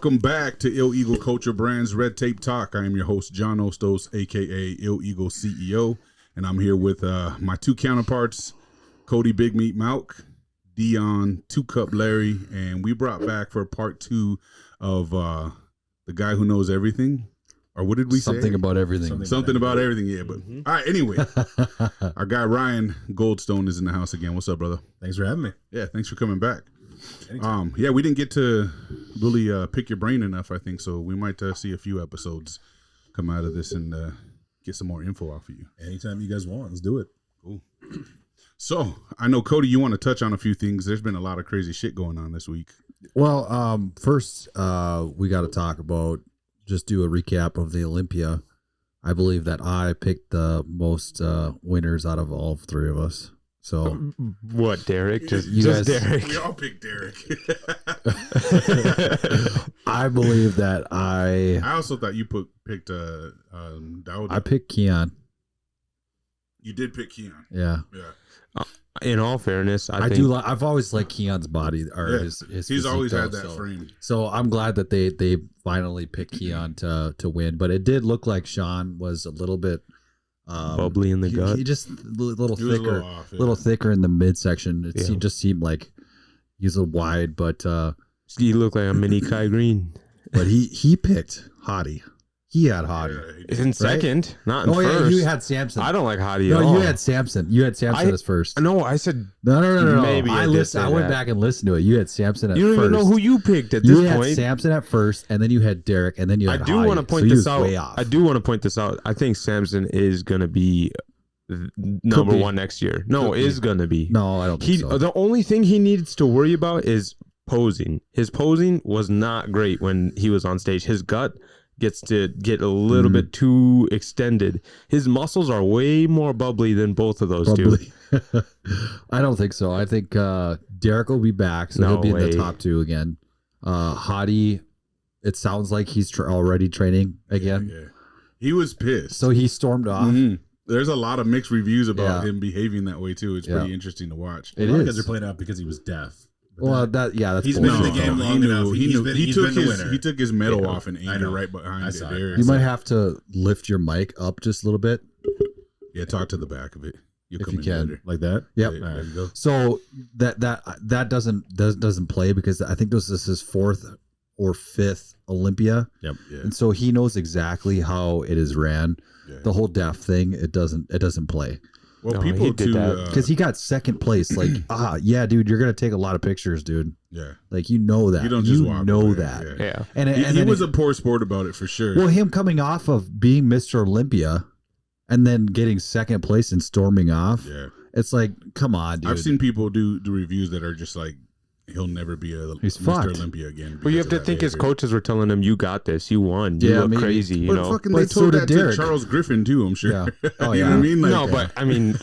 Welcome back to Ill Eagle Culture Brands Red Tape Talk. I am your host, John Ostos, a.k.a. Ill Eagle CEO, and I'm here with my two counterparts, Cody Big Meat Malk, Dion 2 Cup Larry, and we brought back for part 2 of the guy who knows everything. Or what did we say? Something about everything. Something about everything, yeah. But all right, anyway, our guy Ryan Goldstone is in the house again. What's up, brother? Thanks for having me. Yeah, thanks for coming back. Yeah, we didn't get to really pick your brain enough, I think, so we might see a few episodes come out of this and get some more info off of you. Anytime you guys want, let's do it. Cool. So, I know, Cody, you want to touch on a few things. There's been a lot of crazy shit going on this week. Well, first, we got to talk about, just do a recap of the Olympia. I believe that I picked the most winners out of all three of us. So what, Derek? Just Derek. We all picked Derek. I believe that I also thought you picked Dowd. I picked Keon. You did pick Keon. Yeah. In all fairness, I think, do. I've always liked Keon's body, or his he's always had that so, frame. So I'm glad that they finally picked Keon to win. But it did look like Sean was a little bit bubbly in the gut. He just a little He was thicker, a little off, little thicker in the midsection. He just seemed like he's a wide, but you look like a mini Kai Green. But he picked Hottie. He had Hottie In second, not in first. Yeah, you had Samson. I don't like Hottie at all. No, you had Samson. You had Samson as first. No, I said no. Maybe I listened. I went back and listened to it. You had Samson at first. You don't even know who you picked at this point. You had Samson at first, and then you had Derek, and then you had I do Hottie. want to point this out. I do want to point this out. I think Samson is going to be number one next year. No, is going to be. No, I don't think so. The only thing he needs to worry about is posing. His posing was not great when he was on stage. His gut gets to get a little bit too extended. His muscles are way more bubbly than both of those two. I don't think so. I think Derek will be back, so he'll be in the top 2 again. Hottie, it sounds like he's already training again. Yeah. He was pissed. So he stormed off. Mm-hmm. There's a lot of mixed reviews about him behaving that way too. It's pretty interesting to watch. It is because they're playing out because he was deaf. Well, that's he's been in the game long enough. He took his medal off in anger right behind it. You might have to lift your mic up just a little bit. Yeah, talk to the back of it. If you can, like that. Yep. Yeah, there you go. So that doesn't play because I think this is his 4th or 5th Olympia. Yep. Yeah. And so he knows exactly how it is ran. Yeah. The whole deaf thing, it doesn't play. Well, people did that because he got second place. Like, yeah, dude, you're gonna take a lot of pictures, dude. Yeah, like you know that. You don't just walk away. that. Yeah. And he was a poor sport about it for sure. Well, him coming off of being Mr. Olympia and then getting second place and storming off. Yeah, it's like, come on, dude. I've seen people do reviews that are just like, he'll never be He's Mr. fucked. Olympia again. Well, you have to think his coaches were telling him, "You got this. You won. You look crazy." You know, fucking they told that to Charles Griffin too. I'm sure. Yeah. Oh, you know what I mean? Like, no, but I mean,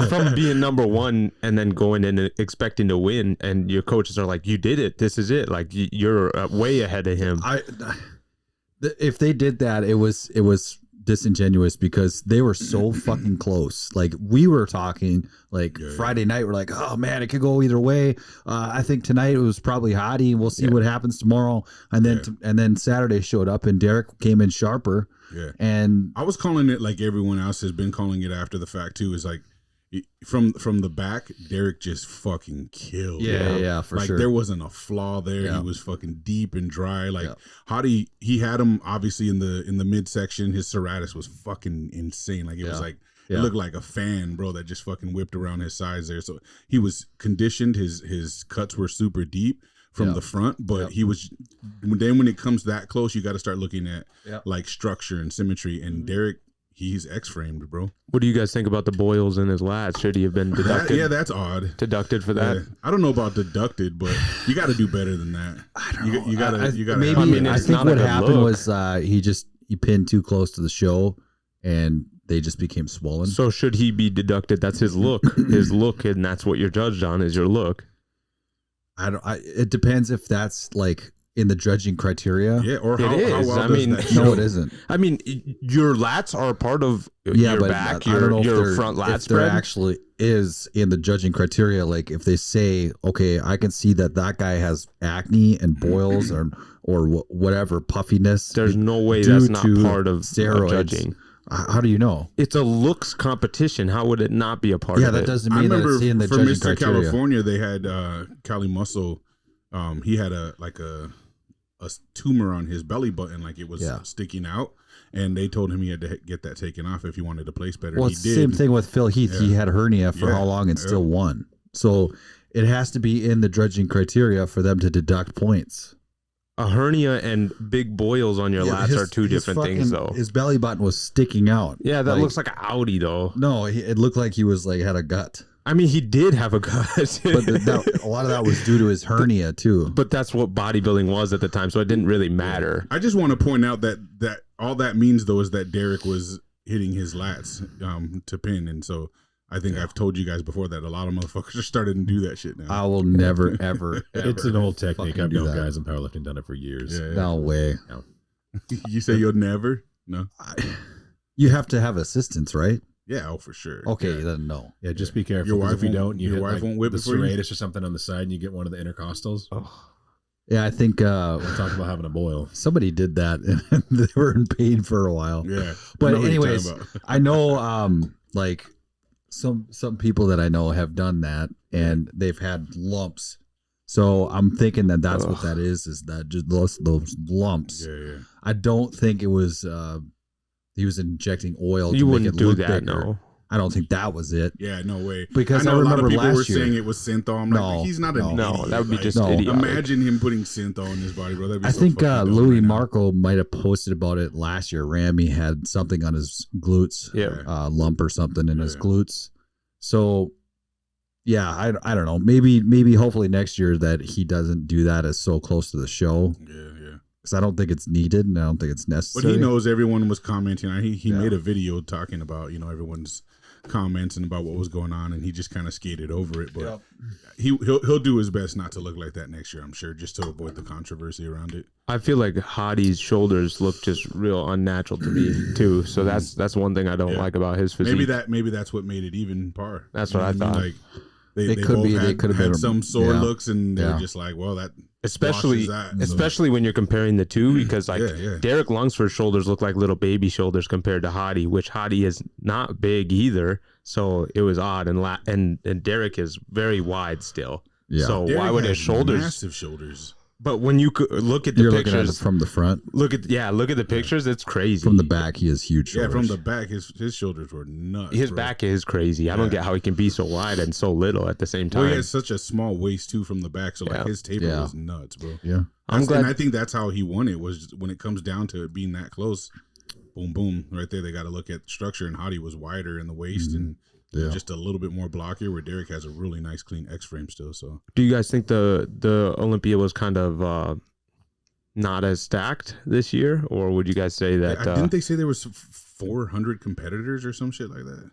from being number one and then going in and expecting to win, and your coaches are like, "You did it. This is it. Like you're way ahead of him." If they did that, it was disingenuous because they were so fucking close. Like we were talking like Friday night, we're like, oh man, it could go either way. I think tonight it was probably Hottie. We'll see what happens tomorrow. And then and then Saturday showed up and Derek came in sharper. Yeah. And I was calling it like everyone else has been calling it after the fact too. Is like from the back, Derek just fucking killed. Yeah, for like, sure. There wasn't a flaw there. Yeah. He was fucking deep and dry. Like Hottie, he had him obviously in the midsection. His serratus was fucking insane. Like it was like it looked like a fan, bro, that just fucking whipped around his sides there. So he was conditioned. His cuts were super deep from the front, but he was. Then when it comes that close, you got to start looking at like structure and symmetry. And Derek, he's X-framed, bro. What do you guys think about the boils in his lats? Should he have been deducted? That's odd. Deducted for that? I don't know about deducted, but you got to do better than that. I don't know. You got to. Maybe I think what happened was he pinned too close to the show, and they just became swollen. So should he be deducted? That's his look. His look, and that's what you're judged on is your look. It depends if that's like in the judging criteria? Yeah, or It how is. well I does mean, that show? No, it isn't. I mean, your lats are part of your But back, I don't know your if front lat there spread. actually is in the judging criteria. Like if they say, okay, I can see that guy has acne and boils or whatever puffiness. There's no way due that's not to part of steroids. judging. How do you know? It's a looks competition. How would it not be a part Yeah, of that it? doesn't I mean that remember it's in the for judging Mr. criteria. California, they had Cali Muscle. He had a tumor on his belly button, like it was sticking out, and they told him he had to get that taken off if he wanted to place better. Well, He it's did. the same thing with Phil Heath. He had hernia for Yeah. how long and still won. So it has to be in the judging criteria for them to deduct points. A hernia and big boils on your lats are two different things, though. His belly button was sticking out. Yeah, that looks like an Audi, though. No, it looked like he was like had a gut. I mean, he did have a gut, But a lot of that was due to his hernia too. but that's what bodybuilding was at the time, so it didn't really matter. I just want to point out that all that means though is that Derek was hitting his lats to pin, and so I think I've told you guys before that a lot of motherfuckers are starting to do that shit now. I will never, ever. It's an old technique. fucking I've do known that. guys in powerlifting done it for years. Yeah. No way. You say you'll never? No. You have to have assistance, right? Yeah, oh for sure. Okay, Yeah. then no. Yeah, just be careful. Your 'cause wife if you won't- don't, you your hit wife like won't whip the it for you? serratus or something on the side, and you get one of the intercostals. Yeah, I think We'll talk about having a boil. somebody did that and they were in pain for a while. Yeah. But I know what you're anyways, talking about. I know like some people that I know have done that and they've had lumps. So I'm thinking that that's what that is that just those lumps. Yeah. I don't think it was he was injecting oil You to make wouldn't it do look that, bigger. no. I don't think that was it. Yeah, no way. Because I know a lot remember of people were last year- saying it was synthol. I'm No, like, he's not an no. idiot. No, that would be Like, just No. idiotic. imagine him putting synthol in his body, bro. That'd be I so think fucking dumb Louis right now. Marco might have posted about it last year. Ramy had something on his glutes, Yeah. lump or something in his Yeah. glutes. So, yeah, I don't know. Maybe hopefully next year that he doesn't do that as so close to the show Yeah. because I don't think it's needed and I don't think it's But necessary. he knows everyone was commenting. He Yeah. made a video talking about, everyone's comments and about what was going on, and he just kind of skated over it. But he'll do his best not to look like that next year, I'm sure, just to avoid the controversy around it. I feel like Hottie's shoulders look just real unnatural to me too. So that's one thing I don't like about his physique. Maybe that's what made it even par. That's You what know I mean? thought. Like they could both be. They had, could have had been some sore yeah. looks, and they were Yeah. just like, well, that especially washes that. especially when you're comparing the two, because like Yeah. Derek Lungsford's shoulders look like little baby shoulders compared to Hottie, which Hottie is not big either. So it was odd, and Derek is very wide still. Yeah. So Derek why would his had shoulders? massive shoulders? But when you look at the You're looking at it pictures, from the front. look at the pictures. It's crazy. From the back, he has huge Yeah, shoulders. from the back, his shoulders were nuts. his bro. back is crazy. I don't get how he can be so wide and so little at the same time. Well, he has such a small waist too from the back, so like Yeah. his taper Yeah. was nuts, bro. Yeah. I'm glad. And I think that's how he won it, was when it comes down to it being that close. Boom, boom, right there. They got to look at structure, and Hottie was wider in the waist and Yeah. just a little bit more blockier. Where Derek has a really nice, clean X frame still. So Do you guys think the Olympia was kind of not as stacked this year, or would you guys say that? didn't they say there was 400 competitors or some shit like that?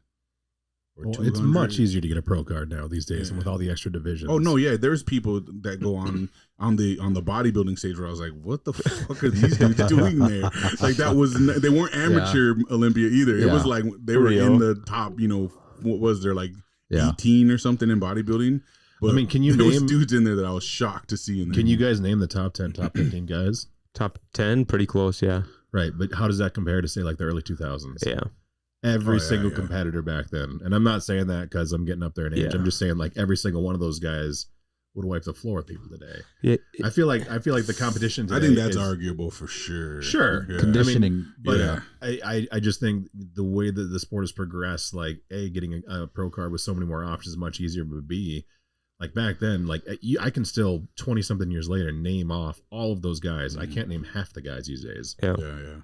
Or Well, it's 200? much easier to get a pro card now these days, Yeah. and with all the extra divisions. Oh no, yeah. There's people that go on the bodybuilding stage where I was like, what the fuck are these dudes doing there? Like that was they weren't amateur Olympia either. It Yeah. was like they were Real. in the top. What was there, like Yeah. 18 or something in bodybuilding? But I mean, can you there was name- dudes in there that I was shocked to see in there. Can you guys name the top 10, top 15 guys? top 10, pretty close, yeah, Right, but how does that compare to say like the early 2000s? yeah. Every Oh, yeah, single yeah. competitor back then, and I'm not saying that because I'm getting up there in age. Yeah. I'm just saying like every single one of those guys would wipe the floor with people today. Yeah, I feel like the competition. I Today think that's is, arguable for sure. Sure. Yeah. Conditioning. But Yeah. I just think the way that the sport has progressed, like getting a pro card with so many more options is much easier. But B, like back then, like I can still 20 something years later name off all of those guys. I can't name half the guys these days. yeah. Yeah.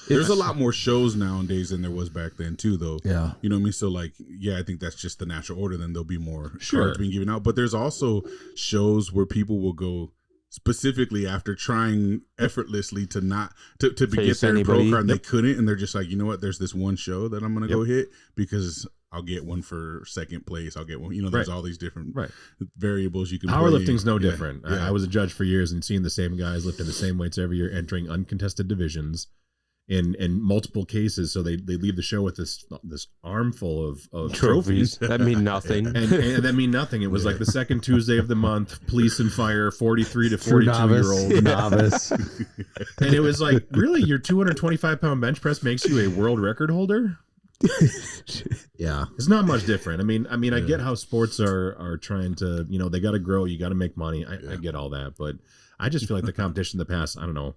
There's a lot more shows nowadays than there was back then too, though. Yeah. You know what I mean? So like, yeah, I think that's just the natural order. Then there'll be more Sure. cards being given out. But there's also shows where people will go specifically after trying effortlessly to get Face their anybody. pro card, and Yep. they couldn't, and they're just like, you know what? There's this one show that I'm gonna go hit because I'll get one for second place. I'll get one. You know, there's all these different variables you can. Powerlifting's no different. Yeah. I was a judge for years and seeing the same guys lifting the same weights every year, entering uncontested divisions in multiple cases. So they leave the show with this armful of trophies that mean nothing, and that mean nothing. It was like the second Tuesday of the month, police and fire, 43 to 42-year-old novice. And it was like, really, your 225-pound bench press makes you a world record holder? Yeah, it's not much different. I mean, I get how sports are trying to, you know, they got to grow, you got to make money. I get all that, but I just feel like the competition in the past, I don't know,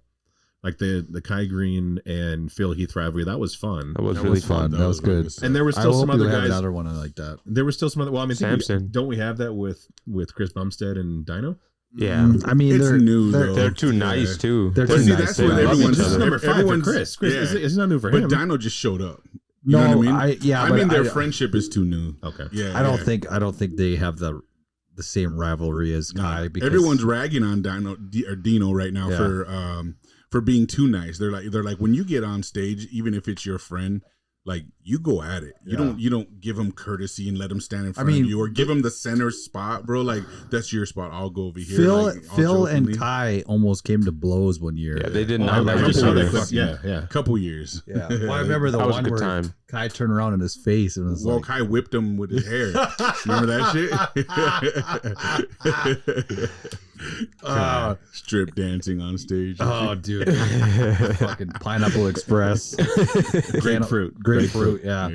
like the Kai Green and Phil Heath rivalry, that was fun. That was really fun. That was good. And there were still some other guys. Another one like that. There were still some other. Well, I mean, Samson. don't we have that with Chris Bumstead and Dino? Yeah, I mean, it's new. They're too nice too. They're But too see, nice. that's what This everyone's. is number 5 for Chris. It's not new for him. But Dino just showed up. You No, know what I mean? I mean, their I- friendship is too new. Okay. Yeah, I don't think they have the same rivalry as Kai. Because everyone's ragging on Dino right now for being too nice. They're like when you get on stage, even if it's your friend, like you go at it. You don't give him courtesy and let him stand in front of you or give him the center spot, bro. Like that's your spot. I'll go over here. Phil and Kai almost came to blows one year. Yeah, they did not like each couple other. years. Yeah. Couple years. Yeah. Well, I remember the That was a one good where time. Kai turned around in his face and was like, Kai whipped him with his hair. Remember that shit? Strip dancing on stage. "Oh, dude, fucking Pineapple Express, grapefruit, yeah."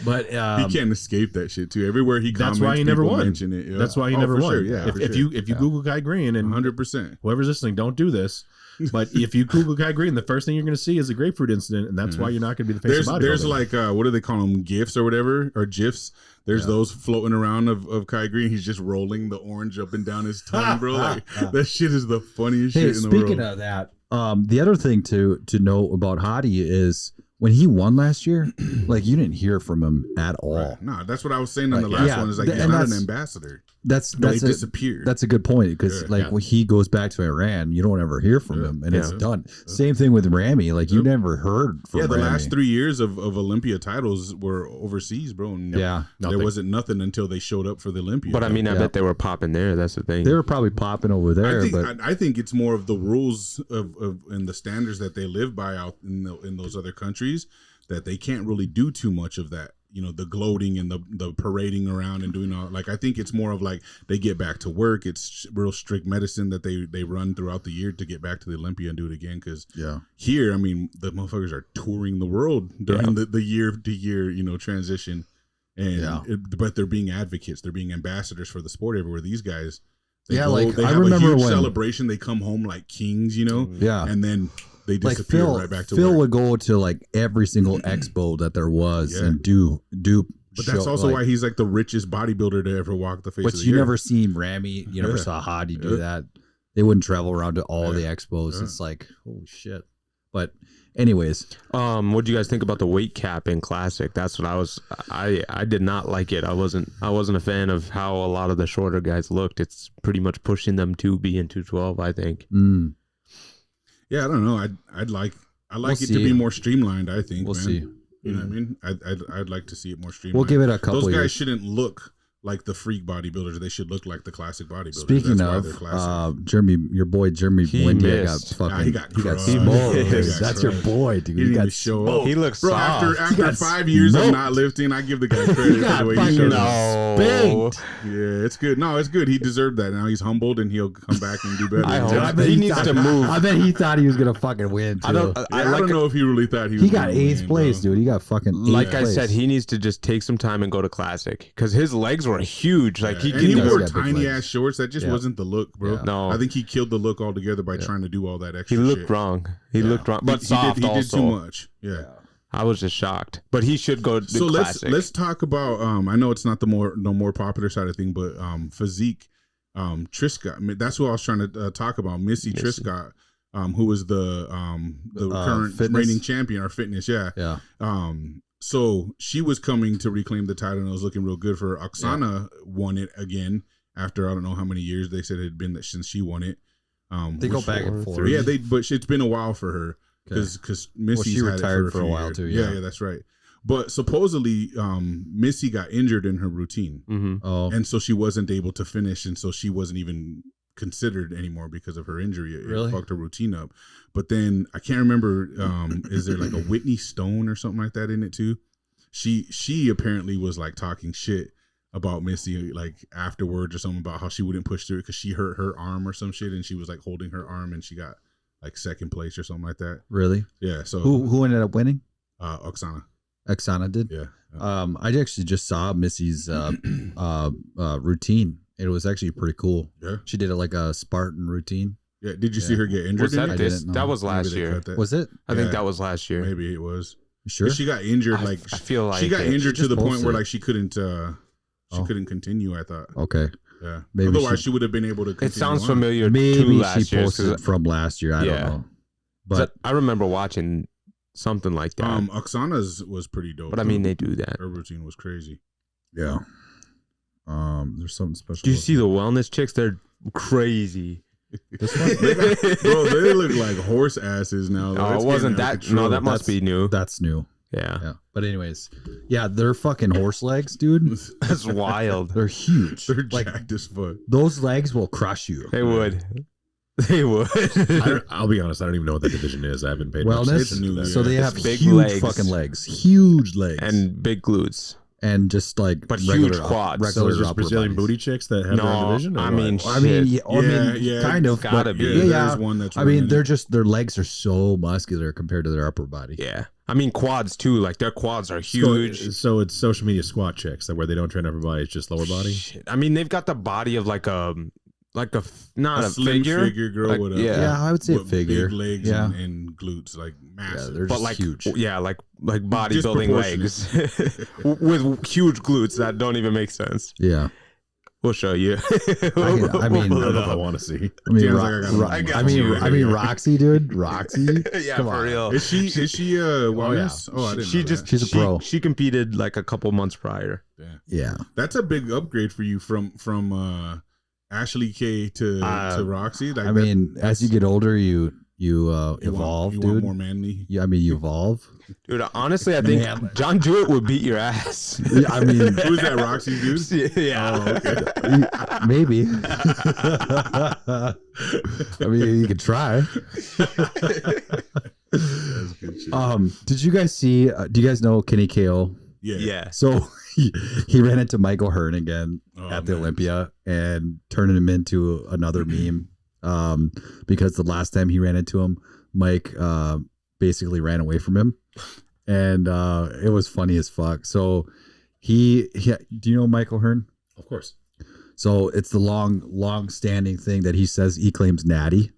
But he can't escape that shit too. Everywhere he comments, That's why he never people won. mention it. Yeah. That's why he never for won. Sure. Yeah, If you Google Kai Green and 100%. whoever's listening, don't do this. But if you Google Kai Green, the first thing you're going to see is a grapefruit incident, and that's why you're not going to be the face of bodybuilding. There's like what do they call them? GIFs or whatever, or GIFs. There's those floating around of Kai Green. He's just rolling the orange up and down his tongue, bro. Like that shit is the funniest shit in the world. Speaking of that, the other thing to know about Hottie is when he won last year, like you didn't hear from him at all. Right. No, that's what I was saying on the last one. Is like he's not an ambassador. That's disappeared. That's a good point because when he goes back to Iran, you don't ever hear from him, and it's done. Same thing with Ramy. Like you never heard from. The Ramy. last 3 years of Olympia titles were overseas, bro. And there wasn't nothing until they showed up for the Olympia. But I mean, I bet they were popping there. That's the thing. They were probably popping over there. I think it's more of the rules of and the standards that they live by out in those other countries that they can't really do too much of that. You know, the gloating and the parading around and doing all, like, I think it's more of like they get back to work. It's real strict medicine that they run throughout the year to get back to the Olympia and do it again. Cause here, I mean, the motherfuckers are touring the world during the year to year, transition. And, but they're being advocates. They're being ambassadors for the sport everywhere. These guys, they have a huge celebration. They come home like kings, and then they disappear right back to Phil work. would go to like every single expo that there was and do. But that's also why he's like the richest bodybuilder to ever walk the face of the earth. But you never seen Ramy. You never saw Hottie do that. They wouldn't travel around to all the expos. It's like, holy shit. But anyways, what do you guys think about the weight cap in Classic? That's what I did not like it. I wasn't a fan of how a lot of the shorter guys looked. It's pretty much pushing them to be in 212, I think. Yeah, I don't know. I'd like it to be more streamlined. I think we'll see. You know what I mean? I'd like to see it more streamlined. We'll give it a couple. Those guys years. shouldn't look like the freak bodybuilders. They should look like the classic bodybuilders. Speaking of Jeremy, your boy Jeremy Buendia got fucking. He got smoked. That's your boy, dude. He got show up. He looks bro. soft. After 5 years of not lifting, I give the guy credit for the way he showed up. Spanked. Yeah, it's good. No, it's good. He deserved that. Now he's humbled and he'll come back and do better. I bet he needs to move. I bet he thought he was gonna fucking win too. I don't know if he really thought he was. He got 8th place, dude. He got fucking 8th like I place. said, he needs to just take some time and go to Classic because his legs were huge. Like and he wore tiny ass shorts. That just wasn't the look, bro. Yeah. No, I think he killed the look altogether by trying to do all that extra. He looked shit. wrong. He looked wrong, but soft he also. did too much. Yeah. I was just shocked, but he should go to Classic. let's talk about. I know it's not the more popular side of thing, but physique. Triscott. I mean, that's what I was trying to talk about. Missy Triscott, who was the current reigning champion, or fitness. Yeah. So she was coming to reclaim the title, and it was looking real good for her. Oksana won it again after I don't know how many years they said it had been that since she won it. They go back and forth. But it's been a while for her because Missy's she retired for a while too. Yeah, that's right. But supposedly, Missy got injured in her routine, and so she wasn't able to finish, and so she wasn't even considered anymore because of her injury. It fucked her routine up. But then I can't remember. Is there like a Whitney Stone or something like that in it too? She apparently was like talking shit about Missy like afterwards or something about how she wouldn't push through because she hurt her arm or some shit, and she was like holding her arm and she got like second place or something like that. Really? Yeah. So who ended up winning? Oksana. Oksana did. Yeah. I actually just saw Missy's routine. It was actually pretty cool. Yeah. She did it like a Spartan routine. Yeah. Did you see her get injured? Was that in this? That was last year. Was it? I think that was last year. Maybe it was. You sure? She got injured. I feel like she got injured to the point where like she couldn't. She couldn't continue. I thought. Okay. Yeah. Maybe otherwise she would have been able to. It sounds familiar. Maybe to she posted it from last year. I don't know. But I remember watching something like that. Oksana's was pretty dope. But I mean, they do that. Her routine was crazy. Yeah. There's something special. Do you see the wellness chicks? They're crazy. This one? They look like horse asses now. Oh, it wasn't that. No, that must be new. That's new. Yeah. But anyways, yeah, they're fucking horse legs, dude. That's wild. They're huge. They're like, jacked as fuck. Those legs will crush you. They would. They would. I'll be honest. I don't even know what that division is. I haven't paid much wellness. attention to that. So they have big huge legs. fucking legs, huge legs, And big glutes. and just like But huge quads. So Regular is this upper Brazilian bodies. booty chicks that have their own division? Or I what? mean, I mean, Yeah, kind of. gotta but be. There's one that's I mean, running. they're just their legs are so muscular compared to their upper body. Yeah. I mean, quads too. Like their quads are huge. So it's social media squat chicks that where they don't train upper body, it's just lower body. Shit. I mean, they've got the body of like a not a slim figure girl like, with a Yeah, I would say a with figure. big legs Yeah. and glutes, like massive. they're but just like huge. Yeah, like bodybuilding legs with huge glutes that don't even make sense. Yeah. We'll show you. I mean, I don't know if I want to see. I mean, Dan's like, I got you. I mean, Roxy, dude, Roxy. Yeah, Come for on. real. Is she wellness? yeah. Oh, I didn't She know just that. She's a pro. She competed like a couple months prior. Yeah. That's a big upgrade for you from Ashley K to Roxy. Like I mean, as you get older, you evolve, you dude. want more manly. Yeah, I mean, you evolve. Dude, honestly, I think Man. John Jewett would beat your ass. Yeah, I mean, Who's that, Roxy dude? Yeah. Oh, okay. maybe. I mean, you could try. That's good shit. Did you guys see? Do you guys know Kenny KO? Yeah. So he ran into Michael Hearn again at the man. Olympia and turning him into another meme. Because the last time he ran into him, Mike basically ran away from him, and it was funny as fuck. So he do you know Michael Hearn? Of course. So it's the long standing thing that he says he claims natty.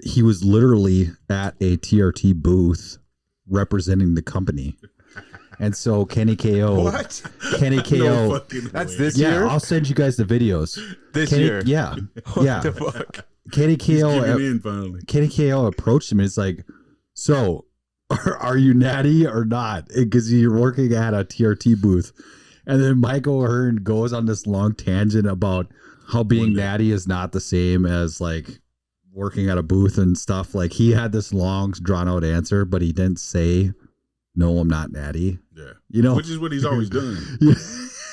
He was literally at a TRT booth representing the company. And so Kenny KO. What? Kenny KO. No fucking That's way. this Yeah, year? I'll send you guys the videos. This Kenny, year? Yeah. What yeah. the fuck? Kenny He's KO. giving in finally. Kenny KO approached him and it's like, so are you natty or not? Because you're working at a TRT booth. And then Michael Hearn goes on this long tangent about how being natty is not the same as like working at a booth and stuff. Like he had this long drawn out answer, but he didn't say, no, I'm not natty. Yeah. You know, Which is what he's always done.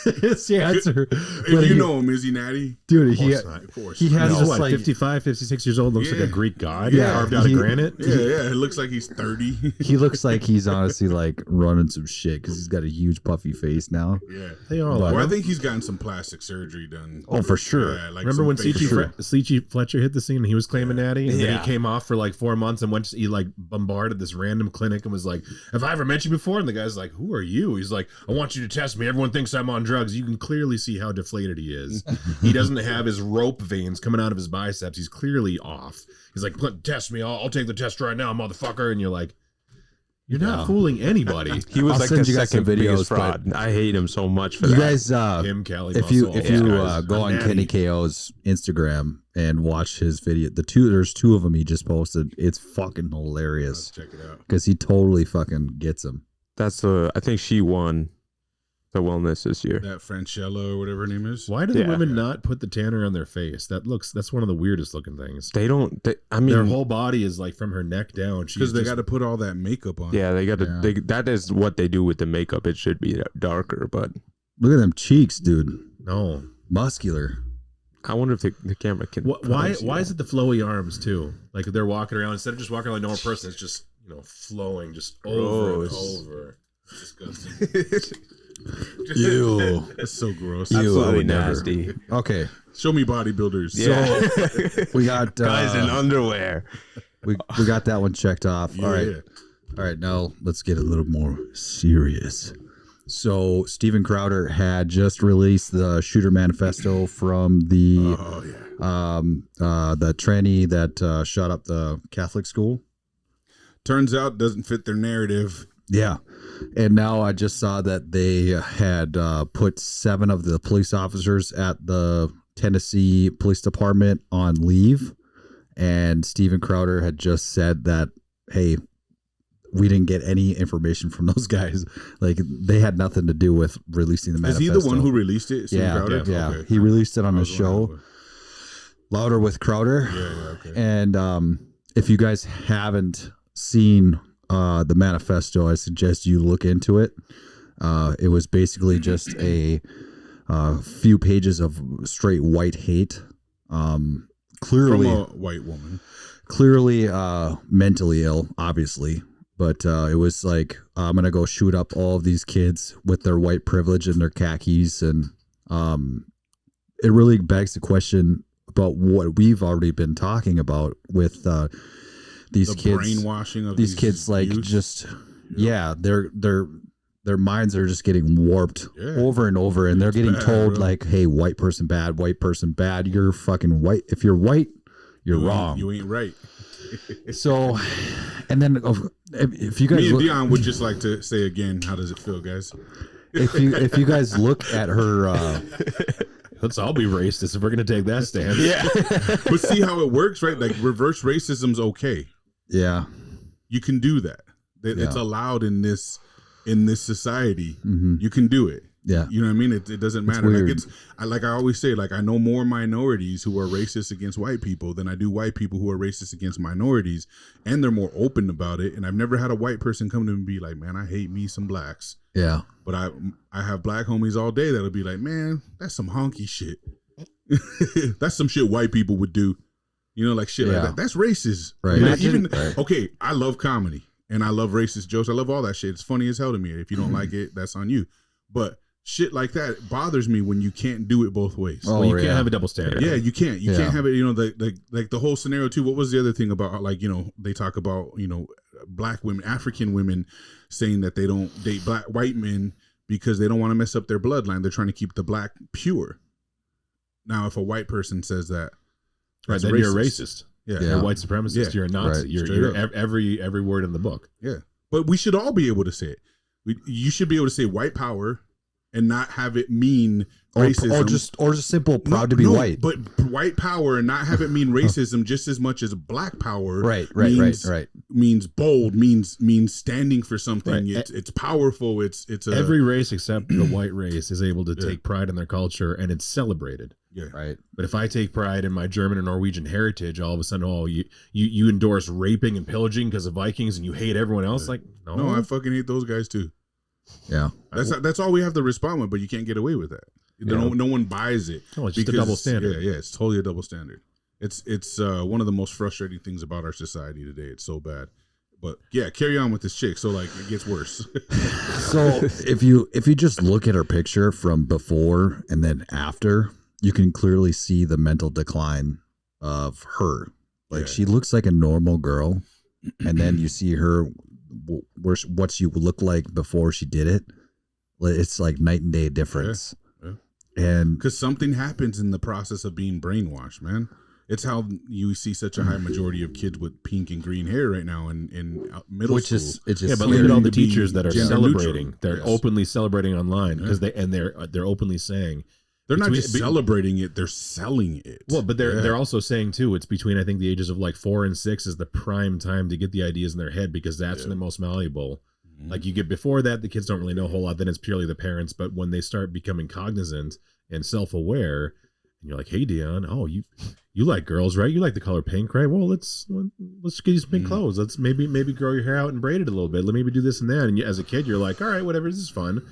His answer. If you know him, is he natty? Dude, Of course. he has No, this what, like 55, 56 years old, looks like a Greek god Yeah, carved out of granite. Yeah, it looks like he's 30. he looks like he's honestly like running some shit because he's got a huge puffy face now. Yeah. They all But- are. Well, I think he's gotten some plastic surgery done. Oh, for sure. Yeah, like Remember some when facial- Sleechy Fletcher hit the scene and he was claiming natty? And then Yeah. he came off for like 4 months and he like bombarded this random clinic and was like, have I ever met you before? And the guy's like, who are you? He's like, I want you to test me. Everyone thinks I'm on drugs. You can clearly see how deflated he is. He doesn't have his rope veins coming out of his biceps. He's clearly off. He's like, test me. I'll take the test right now, motherfucker. And you're like, you're not fooling anybody. He was I'll like send the you guys some second biggest videos, fraud. I hate him so much for You that. guys, Him, Cali, if you Muscle, go on Kenny KO's Instagram and watch his video, there's two of them he just posted. It's fucking Let's hilarious check it out. because he totally fucking gets him. I think she won. the wellness this year. That Franchella or whatever her name is. Why do the women not put the tanner on their face? That's one of the weirdest looking things. They don't. I mean, their whole body is like from her neck down. Because they got to put all that makeup on. Yeah, they got to. That is what they do with the makeup. It should be darker, but look at them cheeks, dude. No, muscular. I wonder if the camera can. Why is it the flowy arms too? Like they're walking around instead of just walking like a normal person, it's just flowing just over and over. It's disgusting. Ew, that's so gross. Absolutely nasty. Okay, show me bodybuilders. Yeah. So we got guys in underwear. We got that one checked off. Yeah. All right. Now let's get a little more serious. So Steven Crowder had just released the Shooter Manifesto from the tranny that shot up the Catholic school. Turns out doesn't fit their narrative. Yeah. And now I just saw that they had put 7 of the police officers at the Tennessee Police Department on leave. And Steven Crowder had just said that, hey, we didn't get any information from those guys. Like, they had nothing to do with releasing the manifesto. Is he the one who released it? Steven Crowder? Yeah. Okay. He released it on his show, Louder with Crowder. Yeah, okay. And if you guys haven't seen the manifesto, I suggest you look into it. It was basically just a few pages of straight white hate. Clearly, from a white woman. Clearly mentally ill, obviously. But it was like, I'm going to go shoot up all of these kids with their white privilege and their khakis. And it really begs the question about what we've already been talking about with these kids. Brainwashing of these kids, like youth. Just, their minds are just getting warped over and over. And they're getting told, like, hey, white person bad, you're fucking white. If you're white, you're wrong. You ain't right. So, and then if you guys, me and Dion would just like to say again, how does it feel, guys? If you guys look at her, let's all be racist if we're gonna take that stand. Yeah, but see how it works, right? Like reverse racism's okay. Yeah, you can do that. It's allowed in this society. Mm-hmm. You can do it. Yeah, you know what I mean. It doesn't matter. Like I always say, like I know more minorities who are racist against white people than I do white people who are racist against minorities, and they're more open about it. And I've never had a white person come to me and be like, "Man, I hate me some blacks." Yeah, but I have black homies all day that'll be like, "Man, that's some honky shit. That's some shit white people would do." You know, like shit like that. That's racist, right? You know, okay, I love comedy and I love racist jokes. I love all that shit. It's funny as hell to me. If you don't like it, that's on you. But shit like that bothers me when you can't do it both ways. Oh, you can't have a double standard. Yeah, you can't. You can't have it. You know, like the whole scenario too. What was the other thing about? Like, you know, they talk about, you know, black women, African women saying that they don't date white men because they don't want to mess up their bloodline. They're trying to keep the black pure. Now, if a white person says that, right, then you're a racist. Yeah, you're a white supremacist. Yeah. You're a Nazi. Right. You're every word in the book. Yeah, but we should all be able to say it. You should be able to say white power and not have it mean racism, or just simple proud to be white. But white power and not have it mean racism just as much as black power. Right. Means bold. Means standing for something. Right. It's powerful. It's every race except the white race is able to take pride in their culture and it's celebrated. Yeah. Right. But if I take pride in my German and Norwegian heritage, all of a sudden, you endorse raping and pillaging because of Vikings and you hate everyone else. Like, no, I fucking hate those guys too. Yeah, that's all we have to respond with, but you can't get away with that. No one buys it. Oh, it's just a double standard. Yeah, it's totally a double standard. It's one of the most frustrating things about our society today. It's so bad. But yeah, carry on with this chick. So like it gets worse. So if you just look at her picture from before and then after, you can clearly see the mental decline of her. Like she looks like a normal girl, and then you see her. What she looked like before she did it, it's like night and day difference. Yeah. And because something happens in the process of being brainwashed, man. It's how you see such a high majority of kids with pink and green hair right now in middle school. But look at all the teachers that are celebrating. Neutral. They're openly celebrating online because they're openly saying. They're not just celebrating it; they're selling it. Well, but they're also saying too. It's between I think the ages of like 4 and 6 is the prime time to get the ideas in their head because that's when they're most malleable. Like you get before that, the kids don't really know a whole lot. Then it's purely the parents. But when they start becoming cognizant and self-aware, and you're like, hey, Dion, oh, you like girls, right? You like the color pink, right? Well, let's get you some pink clothes. Let's maybe grow your hair out and braid it a little bit. Let maybe do this and that. And as a kid, you're like, all right, whatever, this is fun.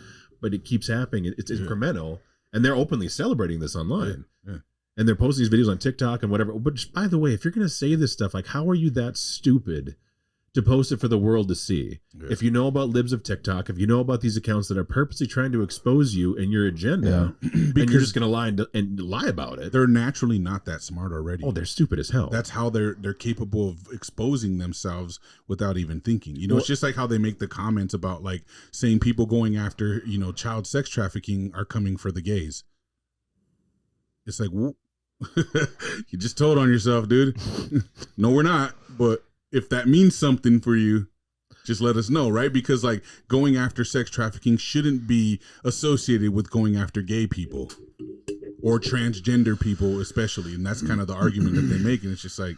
But it keeps happening. It's incremental. And they're openly celebrating this online. Yeah. And they're posting these videos on TikTok and whatever. But just, by the way, if you're going to say this stuff, like, how are you that stupid to post it for the world to see? Yeah. If you know about libs of TikTok, if you know about these accounts that are purposely trying to expose you and your agenda, and you're just going to lie about it. They're naturally not that smart already. Oh, they're stupid as hell. That's how they're capable of exposing themselves without even thinking. You know, it's just like how they make the comments about like saying people going after, you know, child sex trafficking are coming for the gays. It's like, whoop. You just told on yourself, dude. No, we're not. But if that means something for you, just let us know, right? Because like going after sex trafficking shouldn't be associated with going after gay people or transgender people, especially. And that's kind of the argument that they make. And it's just like,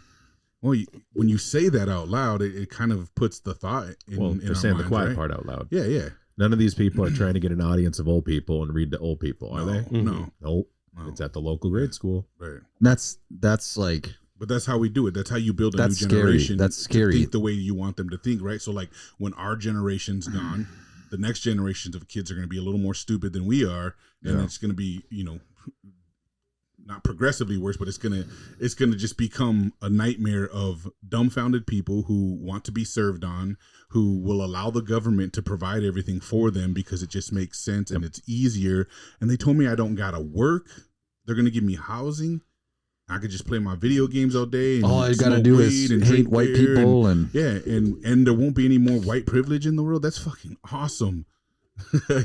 well, when you say that out loud, it kind of puts the thought in they're saying the quiet part out loud. Yeah, yeah. None of these people are trying to get an audience of old people and read to old people, are they? No. Nope. No. It's at the local grade school. Right. That's like. But that's how we do it. That's how you build a new generation. That's scary. To think the way you want them to think, right? So like when our generation's gone, the next generations of kids are going to be a little more stupid than we are, and it's going to be, you know, not progressively worse, but it's gonna just become a nightmare of dumbfounded people who want to be served on, who will allow the government to provide everything for them because it just makes sense and it's easier. And they told me I don't gotta work. They're gonna give me housing. I could just play my video games all day. And all I gotta do is hate white people and there won't be any more white privilege in the world. That's fucking awesome.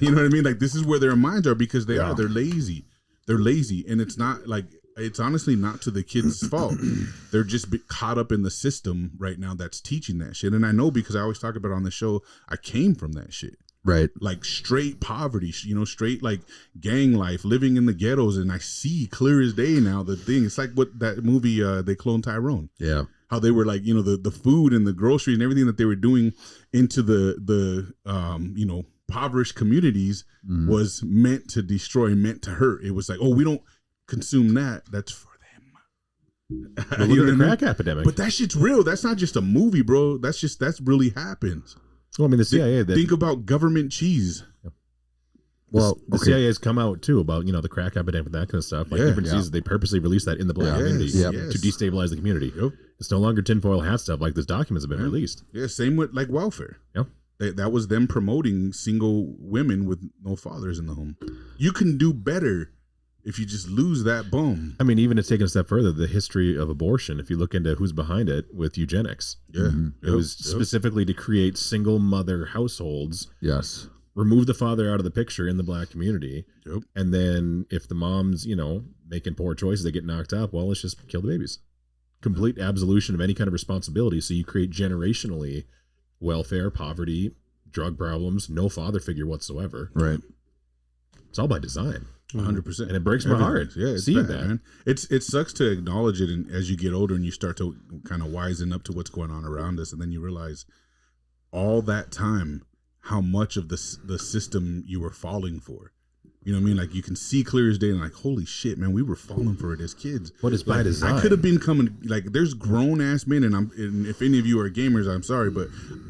You know what I mean? Like this is where their minds are because they're lazy. They're lazy, and it's not like it's honestly not to the kids' fault. They're just caught up in the system right now that's teaching that shit. And I know because I always talk about it on the show, I came from that shit. Right. Like straight poverty, you know, straight like gang life, living in the ghettos. And I see clear as day now the thing. It's like what that movie, they cloned Tyrone. Yeah. How they were like, you know, the food and the groceries and everything that they were doing into the you know, impoverished communities was meant to destroy, meant to hurt. It was like, oh, we don't consume that. That's for them. You know the crack epidemic. But that shit's real. That's not just a movie, bro. That's really happens. Well, I mean, the CIA. Think about government cheese. Well, the CIA has come out too about, you know, the crack epidemic, that kind of stuff. Like different diseases, they purposely release that in the black community to destabilize the community. Yep. It's no longer tinfoil hat stuff. Like this documents have been released. Yeah, same with like welfare. Yep. That was them promoting single women with no fathers in the home. You can do better if you just lose that bum. I mean, even to take it a step further, the history of abortion, if you look into who's behind it with eugenics. Yeah. It was specifically to create single mother households. Yes. Remove the father out of the picture in the black community. Yep. And then if the mom's, you know, making poor choices, they get knocked up, well, let's just kill the babies. Complete absolution of any kind of responsibility. So you create generationally welfare, poverty, drug problems, no father figure whatsoever. Right. It's all by design. 100%. And it breaks my heart. Yeah, it's seeing bad, that. Man. It sucks to acknowledge it, and as you get older and you start to kind of wisen up to what's going on around us, and then you realize all that time how much of the system you were falling for. You know what I mean? Like you can see clear as day and like, holy shit, man, we were falling for it as kids. But it's by design. I could have been coming, like there's grown ass men, and if any of you are gamers, I'm sorry, but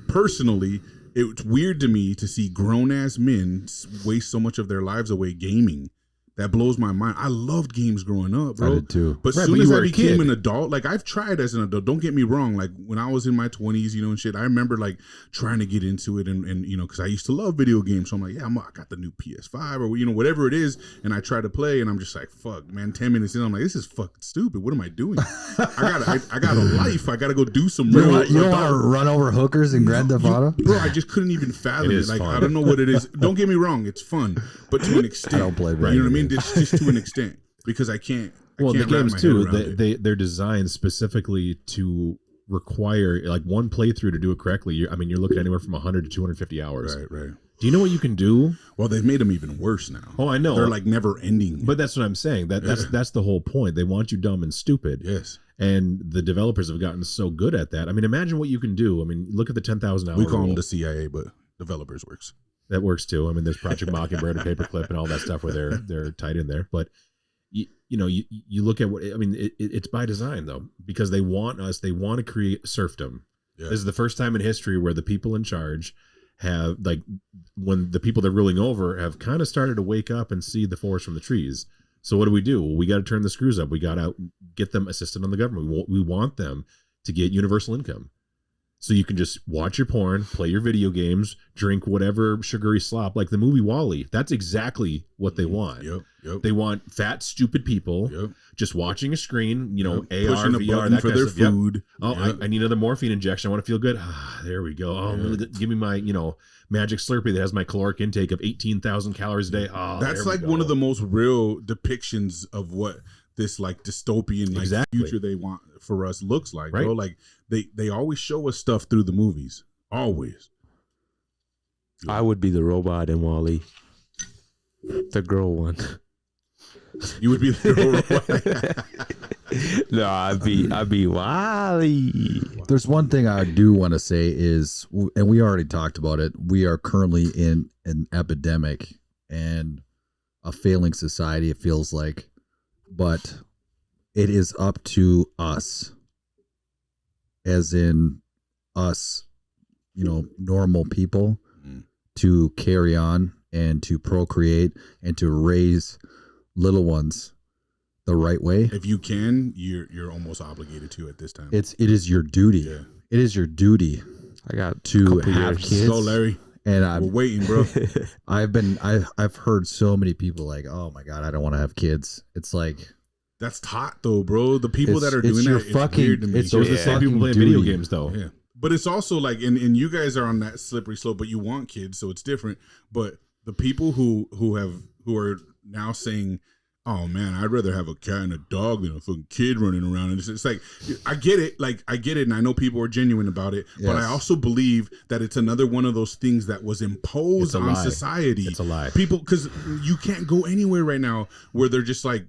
personally, it's weird to me to see grown ass men waste so much of their lives away gaming. That blows my mind. I loved games growing up, bro. I did too. But soon as I became an adult, like I've tried as an adult, don't get me wrong. Like when I was in my 20s, you know, and shit, I remember like trying to get into it and you know, because I used to love video games. So I'm like, yeah, I got the new PS5 or, you know, whatever it is. And I try to play and I'm just like, fuck, man, 10 minutes in, I'm like, this is fucking stupid. What am I doing? I got a life. I got to go do some real. You don't want to run over hookers in Grand Theft Auto? Bro, I just couldn't even fathom it. Like, I don't know what it is. Don't get me wrong. It's fun. But to an extent. I don't play right. You know what I mean? It's just to an extent because I can't. Well, the games too, they're designed specifically to require like one playthrough to do it correctly. You're looking anywhere from 100 to 250 hours. Right. Do you know what you can do? Well, they've made them even worse now. Oh, I know. They're like never ending. But that's what I'm saying. That's the whole point. They want you dumb and stupid. Yes. And the developers have gotten so good at that. I mean, imagine what you can do. I mean, look at the 10,000 hour We call rule. them the CIA, but Developers works. That works too. I mean, there's Project Mockingbird and Paperclip and all that stuff where they're tied in there. But you look at what I mean. It's by design though, because they want to create serfdom. Yeah. This is the first time in history where the people in charge have, like, when the people they're ruling over have kind of started to wake up and see the forest from the trees. So what do? Well, we got to turn the screws up. We got to get them assisted on the government. We want them to get universal income. So you can just watch your porn, play your video games, drink whatever sugary slop, like the movie WALL-E. That's exactly what they want. Yep. They want fat, stupid people just watching a screen, AR, pushing a VR, button that for kind their of stuff. food. Oh, I need another morphine injection. I want to feel good. There we go. Oh, give me my, magic Slurpee that has my caloric intake of 18,000 calories a day. Oh, that's like one of the most real depictions of what this like dystopian future they want for us looks like, right? Bro. Like they always show us stuff through the movies. Always. I would be the robot in WALL-E. The girl one. You would be the robot. No, I'd be WALL-E. There's one thing I do want to say is, and we already talked about it, we are currently in an epidemic and a failing society, it feels like. But it is up to us, as in us, normal people, to carry on and to procreate and to raise little ones the right way. If you can, you're almost obligated to at this time. It is your duty. Yeah. It is your duty. I got to have kids. Go, Larry. And we're waiting, bro. I've heard so many people like, oh my God, I don't want to have kids. It's like, that's hot though, bro. The people that are doing that, it's weird to me. It's those the same people playing video games though. Yeah. But it's also like, and you guys are on that slippery slope, but you want kids, so it's different. But the people who are now saying, oh man, I'd rather have a cat and a dog than a fucking kid running around. And it's like, I get it. And I know people are genuine about it, yes. But I also believe that it's another one of those things that was imposed on society. It's a lie. People, because you can't go anywhere right now where they're just like,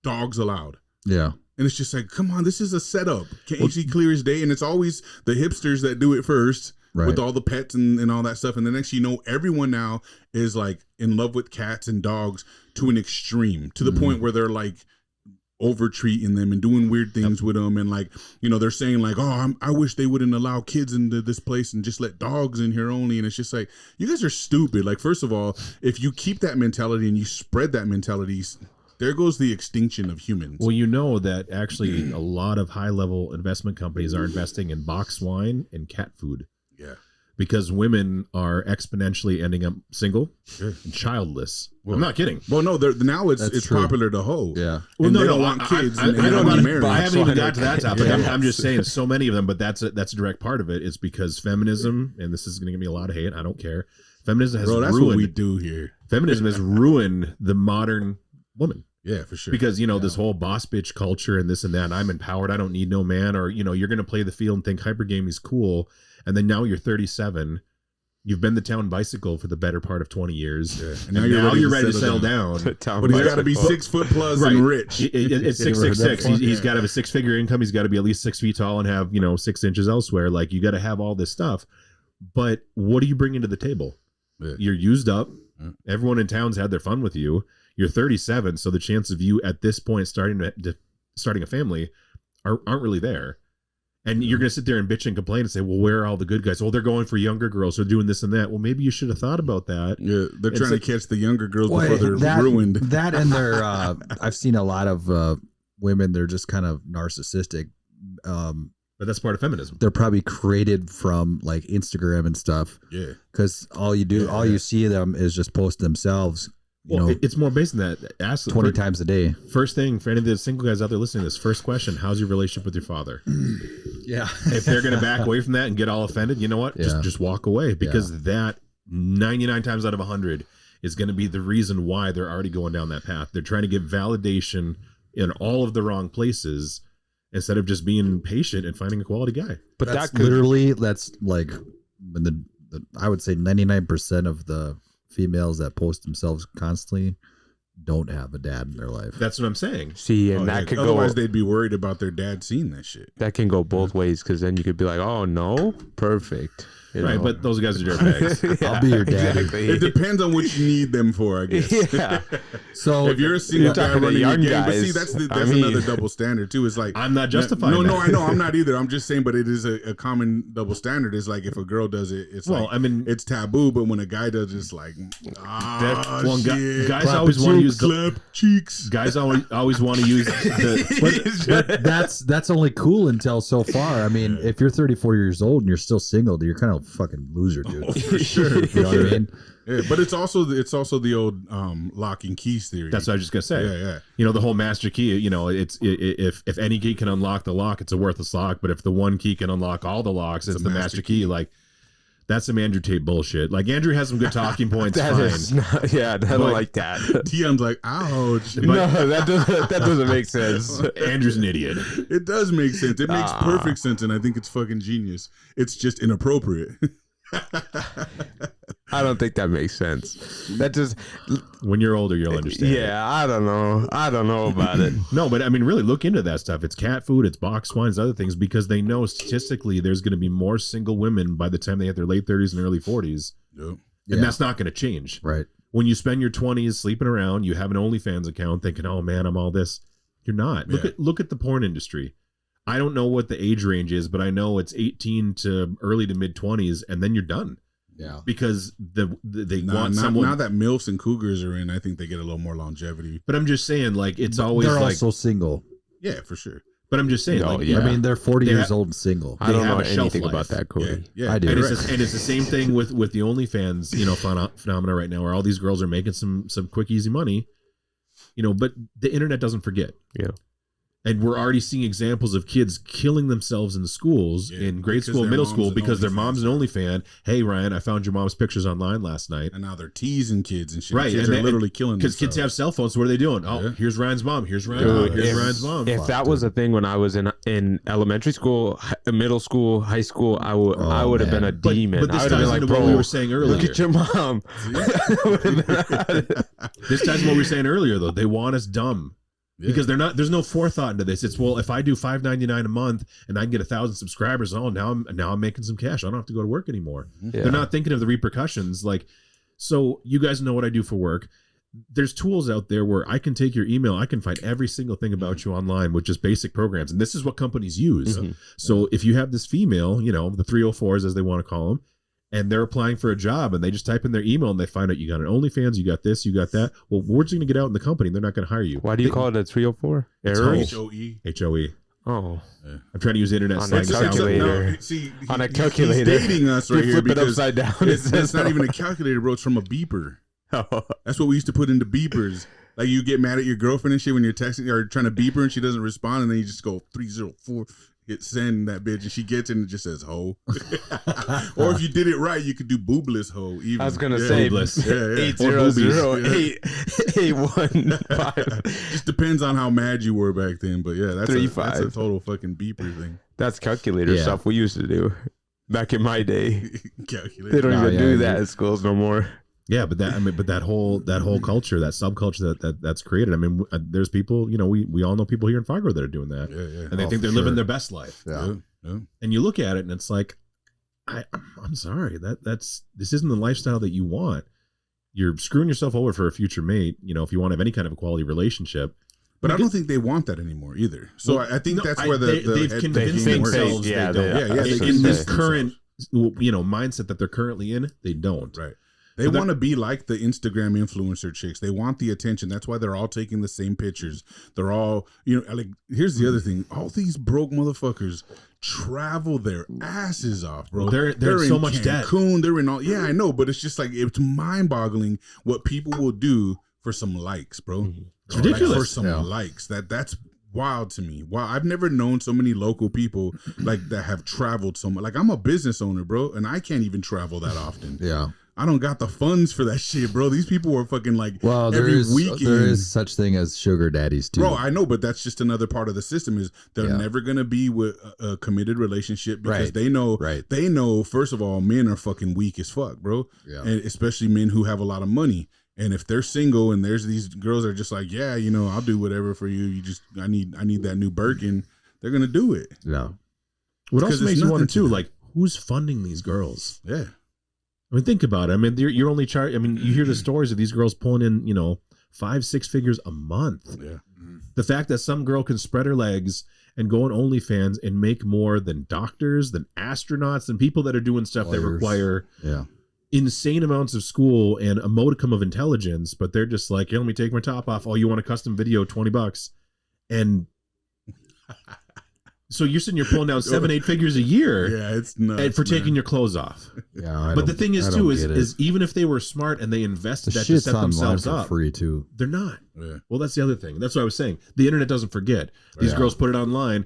dogs allowed. Yeah. And it's just like, come on, this is a setup. Can't see clear as day. And it's always the hipsters that do it first. Right. With all the pets and all that stuff. And the next everyone now is like in love with cats and dogs to an extreme, to the point where they're like over treating them and doing weird things with them. And like, they're saying like, oh, I wish they wouldn't allow kids into this place and just let dogs in here only. And it's just like, you guys are stupid. Like, first of all, if you keep that mentality and you spread that mentality, there goes the extinction of humans. Well, that actually a lot of high-level investment companies are investing in boxed wine and cat food. Yeah. Because women are exponentially ending up single and childless. Well, I'm not kidding. Well, no, now it's popular to hoe. Yeah. Well, they don't want kids. I don't want to marry. I haven't even got to that topic. I'm just saying so many of them, but that's a direct part of it. It's because feminism, and this is going to give me a lot of hate. I don't care. Feminism has that's ruined. What we do here. Feminism has ruined the modern woman. Yeah, for sure. Because, this whole boss bitch culture and this and that, I'm empowered, I don't need no man, or, you're going to play the field and think hypergamy is cool. And then now you're 37. You've been the town bicycle for the better part of 20 years. Yeah. And now you're ready to settle down. But he's got to be 6 foot plus and rich. It's 6'6". He's got to have a 6-figure income. He's got to be at least 6 feet tall and have, 6 inches elsewhere. Like, you got to have all this stuff. But what do you bring into the table? Yeah. You're used up. Yeah. Everyone in town's had their fun with you. You're 37, so the chance of you at this point starting a family aren't really there. And you're going to sit there and bitch and complain and say, well, where are all the good guys? Well, they're going for younger girls. They're doing this and that. Well, maybe you should have thought about that. Yeah, they're trying to catch the younger girls before they're ruined. That and they're, I've seen a lot of women, they're just kind of narcissistic. But that's part of feminism. They're probably created from like Instagram and stuff. Yeah. Because you see them is just post themselves. It's more based on that. Ask 20 times a day. First thing for any of the single guys out there listening to this, first question, how's your relationship with your father? Yeah. If they're going to back away from that and get all offended, you know what? Yeah. Just walk away, because that 99 times out of 100 is going to be the reason why they're already going down that path. They're trying to get validation in all of the wrong places instead of just being patient and finding a quality guy. But that's like I would say 99% of the females that post themselves constantly don't have a dad in their life. That's what I'm saying. See, and that could otherwise they'd be worried about their dad seeing that shit. That can go both ways, because then you could be like, oh no, perfect. Right, but those guys are dirtbags. I'll be your daddy. Exactly. It depends on what you need them for, I guess. Yeah. So if you're a single guy talking about running a young game, but guys, see, that's I mean- another double standard too. It's like I'm not justifying No, that. I know, I'm not either. I'm just saying, but it is a common double standard. It's like if a girl does it, it's Well, like I mean, it's taboo, but when a guy does it, it's like well, shit. guys Clap always the want to cheeks. use Clap cheeks. guys always want to use the. but that's only cool until so far. I mean, if you're 34 years old and you're still single, you're kind of a fucking loser, dude. Oh, for sure. You know what I mean? Yeah, but it's also the old lock and keys theory. That's what I was just gonna say. Yeah. You know, the whole master key. You know, if any key can unlock the lock, it's a worthless lock. But if the one key can unlock all the locks, it's the master key. Like, that's some Andrew Tate bullshit. Like, Andrew has some good talking points. That fine. is not, yeah, I don't like that. Tion's like, ouch. No, that doesn't make sense. Andrew's an idiot. It does make sense. It makes perfect sense, and I think it's fucking genius. It's just inappropriate. I don't think that makes sense. That just, When you're older, you'll understand. yeah, I don't know about it. No, but I mean, really look into that stuff. It's cat food, it's box wines, other things, because they know statistically there's going to be more single women by the time they hit their late 30s and early 40s. Yep. And that's not going to change. Right. When you spend your 20s sleeping around, you have an OnlyFans account thinking, oh man, I'm all this. You're not. Look at the porn industry. I don't know what the age range is, but I know it's 18 to early to mid 20s, and then you're done. Yeah. Because they want someone. Now that MILFs and Cougars are in, I think they get a little more longevity. But I'm just saying, like, it's always They're like. also single. Yeah, for sure. But I'm just saying, No, like, yeah. I mean, they're 40 They years ha- old and single. I don't have know a shelf anything life. about that, Cody. Yeah. I do. And, Right. it's the same thing with the OnlyFans, you know, phenomena right now, where all these girls are making some quick, easy money, you know. But the internet doesn't forget. Yeah. And we're already seeing examples of kids killing themselves in the schools, in grade school, middle school, because their mom's an OnlyFan. Hey, Ryan, I found your mom's pictures online last night. And now they're teasing kids and shit. Right, Kids and are literally killing because kids have cell phones. So what are they doing? Oh, Yeah. here's Ryan's mom. Here's Ryan's Dude, mom. Here's Ryan's mom. If that was a thing when I was in elementary school, middle school, high school, I would have been a demon. But this I would have ties been like, into bro, what we were saying earlier. look at your mom. This ties into what we were saying earlier, though. They want us dumb. Yeah. Because there's no forethought into this. It's, well, if I do $5.99 a month and I can get 1,000 subscribers, now I'm making some cash. I don't have to go to work anymore. Yeah. They're not thinking of the repercussions. Like, so you guys know what I do for work. There's tools out there where I can take your email. I can find every single thing about you online with just basic programs. And this is what companies use. Mhm. So if you have this female, you know, the 304s as they want to call them, and they're applying for a job and they just type in their email and they find out you got an OnlyFans, you got this, you got that. Well, word's going to get out in the company and they're not going to hire you. Why do you call it a 304? It's Error? HOE. HOE. Oh, I'm trying to use internet On slang a to sound calculator. good. See, On a calculator. He's dating us right you here flip it because upside down. it's not even a calculator, bro. It's from a beeper. That's what we used to put into beepers. Like, you get mad at your girlfriend and shit when you're texting or trying to beep her and she doesn't respond, and then you just go 304, hit send that bitch, and she gets it and it just says ho. Or if you did it right, you could do boobless ho. Even. I was gonna say Boobless. 800-815. Just depends on how mad you were back then, but yeah, that's a 35. total fucking beeper thing. That's calculator Yeah. stuff we used to do back in my day. Calculator. They don't Oh, even yeah, do I that do. at schools no more. Yeah, but that whole culture, that subculture that's created. I mean, there's people, you know, we all know people here in Fargo that are doing that, Yeah. and they think they're living their best life. Yeah. Yeah. And you look at it, and it's like, I'm sorry, this isn't the lifestyle that you want. You're screwing yourself over for a future mate. You know, if you want to have any kind of a quality relationship. But I don't think they want that anymore either. So Well, I think no, that's where they've convinced thinking themselves works. they yeah, don't. Yeah, in they in this convince current, you know, mindset that they're currently in, they don't. Right. They So want to be like the Instagram influencer chicks. They want the attention. That's why they're all taking the same pictures. They're all, you know, like, here's the other thing. All these broke motherfuckers travel their asses off, bro. They're in so much debt. Cancun, they're in all, yeah, I know, but it's just like, it's mind boggling what people will do for some likes, bro. It's ridiculous. Like, for some likes. That's wild to me. Wow, I've never known so many local people like that have traveled so much. Like, I'm a business owner, bro, and I can't even travel that often. Yeah. I don't got the funds for that shit, bro. These people are fucking like Well, there every is weekend. such thing as sugar daddies too. Bro, I know, but that's just another part of the system. Is they're never gonna be with a committed relationship because they know first of all, men are fucking weak as fuck, bro. Yeah. And especially men who have a lot of money. And if they're single and there's these girls that are just like, yeah, you know, I'll do whatever for you. You just, I need that new Birkin. They're gonna do it. Yeah. What Because else it's makes you nothing want to to them. like? who's funding these girls? Yeah. I mean, think about it. I mean, you're only charging. I mean, you hear the stories of these girls pulling in, 5-6 figures a month. Yeah. The fact that some girl can spread her legs and go on OnlyFans and make more than doctors, than astronauts, than people that are doing stuff that require insane amounts of school and a modicum of intelligence, but they're just like, hey, let me take my top off. Oh, you want a custom video, $20. And so you're sitting, you're pulling down 7-8 figures a year. Yeah, it's nuts for taking your clothes off. Yeah, but the thing is too is even if they were smart and they invested that to set themselves up, free too. They're not. Yeah. Well, that's the other thing. That's what I was saying. The internet doesn't forget. These girls put it online,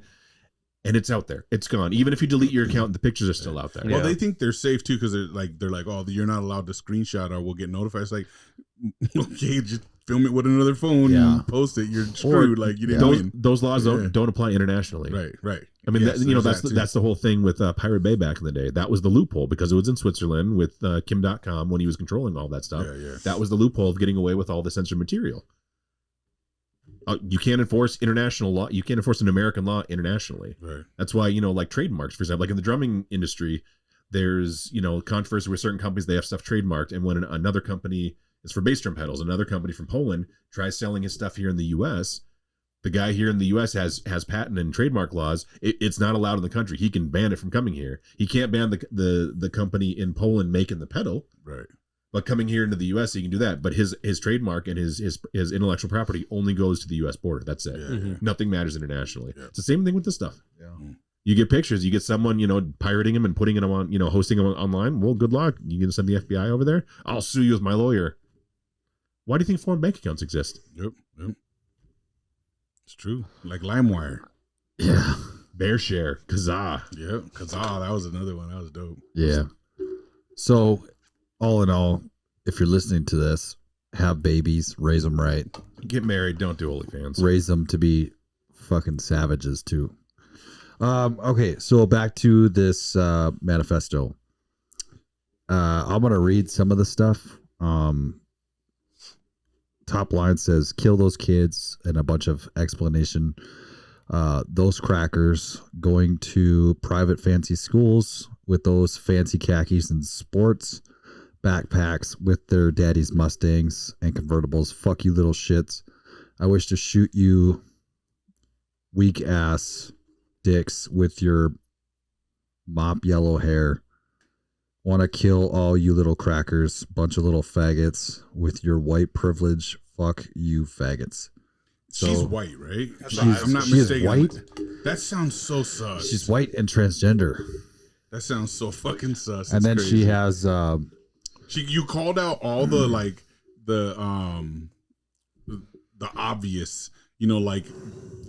and it's out there. It's gone. Even if you delete your account, the pictures are still out there. Well, they think they're safe too because they're like, oh, you're not allowed to screenshot or we'll get notified. It's like, okay, just film it with another phone and post it. You're screwed. Like you didn't. Those laws don't apply internationally. Right. I mean, that's the whole thing with Pirate Bay back in the day. That was the loophole because it was in Switzerland with Kim.com when he was controlling all that stuff. Yeah. That was the loophole of getting away with all the censored material. You can't enforce international law. You can't enforce an American law internationally. Right. That's why, like trademarks, for example, like in the drumming industry, there's, controversy with certain companies. They have stuff trademarked. And when another company is for bass drum pedals, another company from Poland tries selling his stuff here in the U.S., the guy here in the U.S. has patent and trademark laws. It's not allowed in the country. He can ban it from coming here. He can't ban the company in Poland making the pedal. Right. But coming here into the U.S., he can do that. But his trademark and his intellectual property only goes to the U.S. border. That's it. Yeah. Nothing matters internationally. Yeah. It's the same thing with this stuff. Yeah. You get pictures. You get someone, pirating them and putting them on, hosting them online. Well, good luck. You gonna send the FBI over there? I'll sue you with my lawyer. Why do you think foreign bank accounts exist? Yep. It's true. Like LimeWire. Yeah. BearShare. Kazaa. Yep. Kazaa. That was another one. That was dope. Yeah. So, all in all, if you're listening to this, have babies, raise them right. Get married. Don't do OnlyFans. Raise them to be fucking savages too. Okay, so back to this manifesto. I'm gonna read some of the stuff. Top line says, "Kill those kids," and a bunch of explanation. Those crackers going to private fancy schools with those fancy khakis and sports backpacks with their daddy's Mustangs and convertibles. Fuck you, little shits. I wish to shoot you, weak ass dicks with your mop yellow hair. Want to kill all you little crackers, bunch of little faggots with your white privilege. Fuck you, faggots. So, she's white, right? I'm not mistaken. White? That sounds so sus. She's white and transgender. That sounds so fucking sus. And then crazy. she has you called out all the like the obvious, like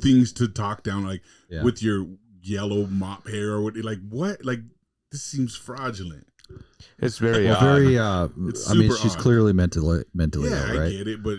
things to talk down, like with your yellow mop hair or what? Like this seems fraudulent. It's very It's I mean, super she's odd. clearly mentally yeah, ill, right? I get it, but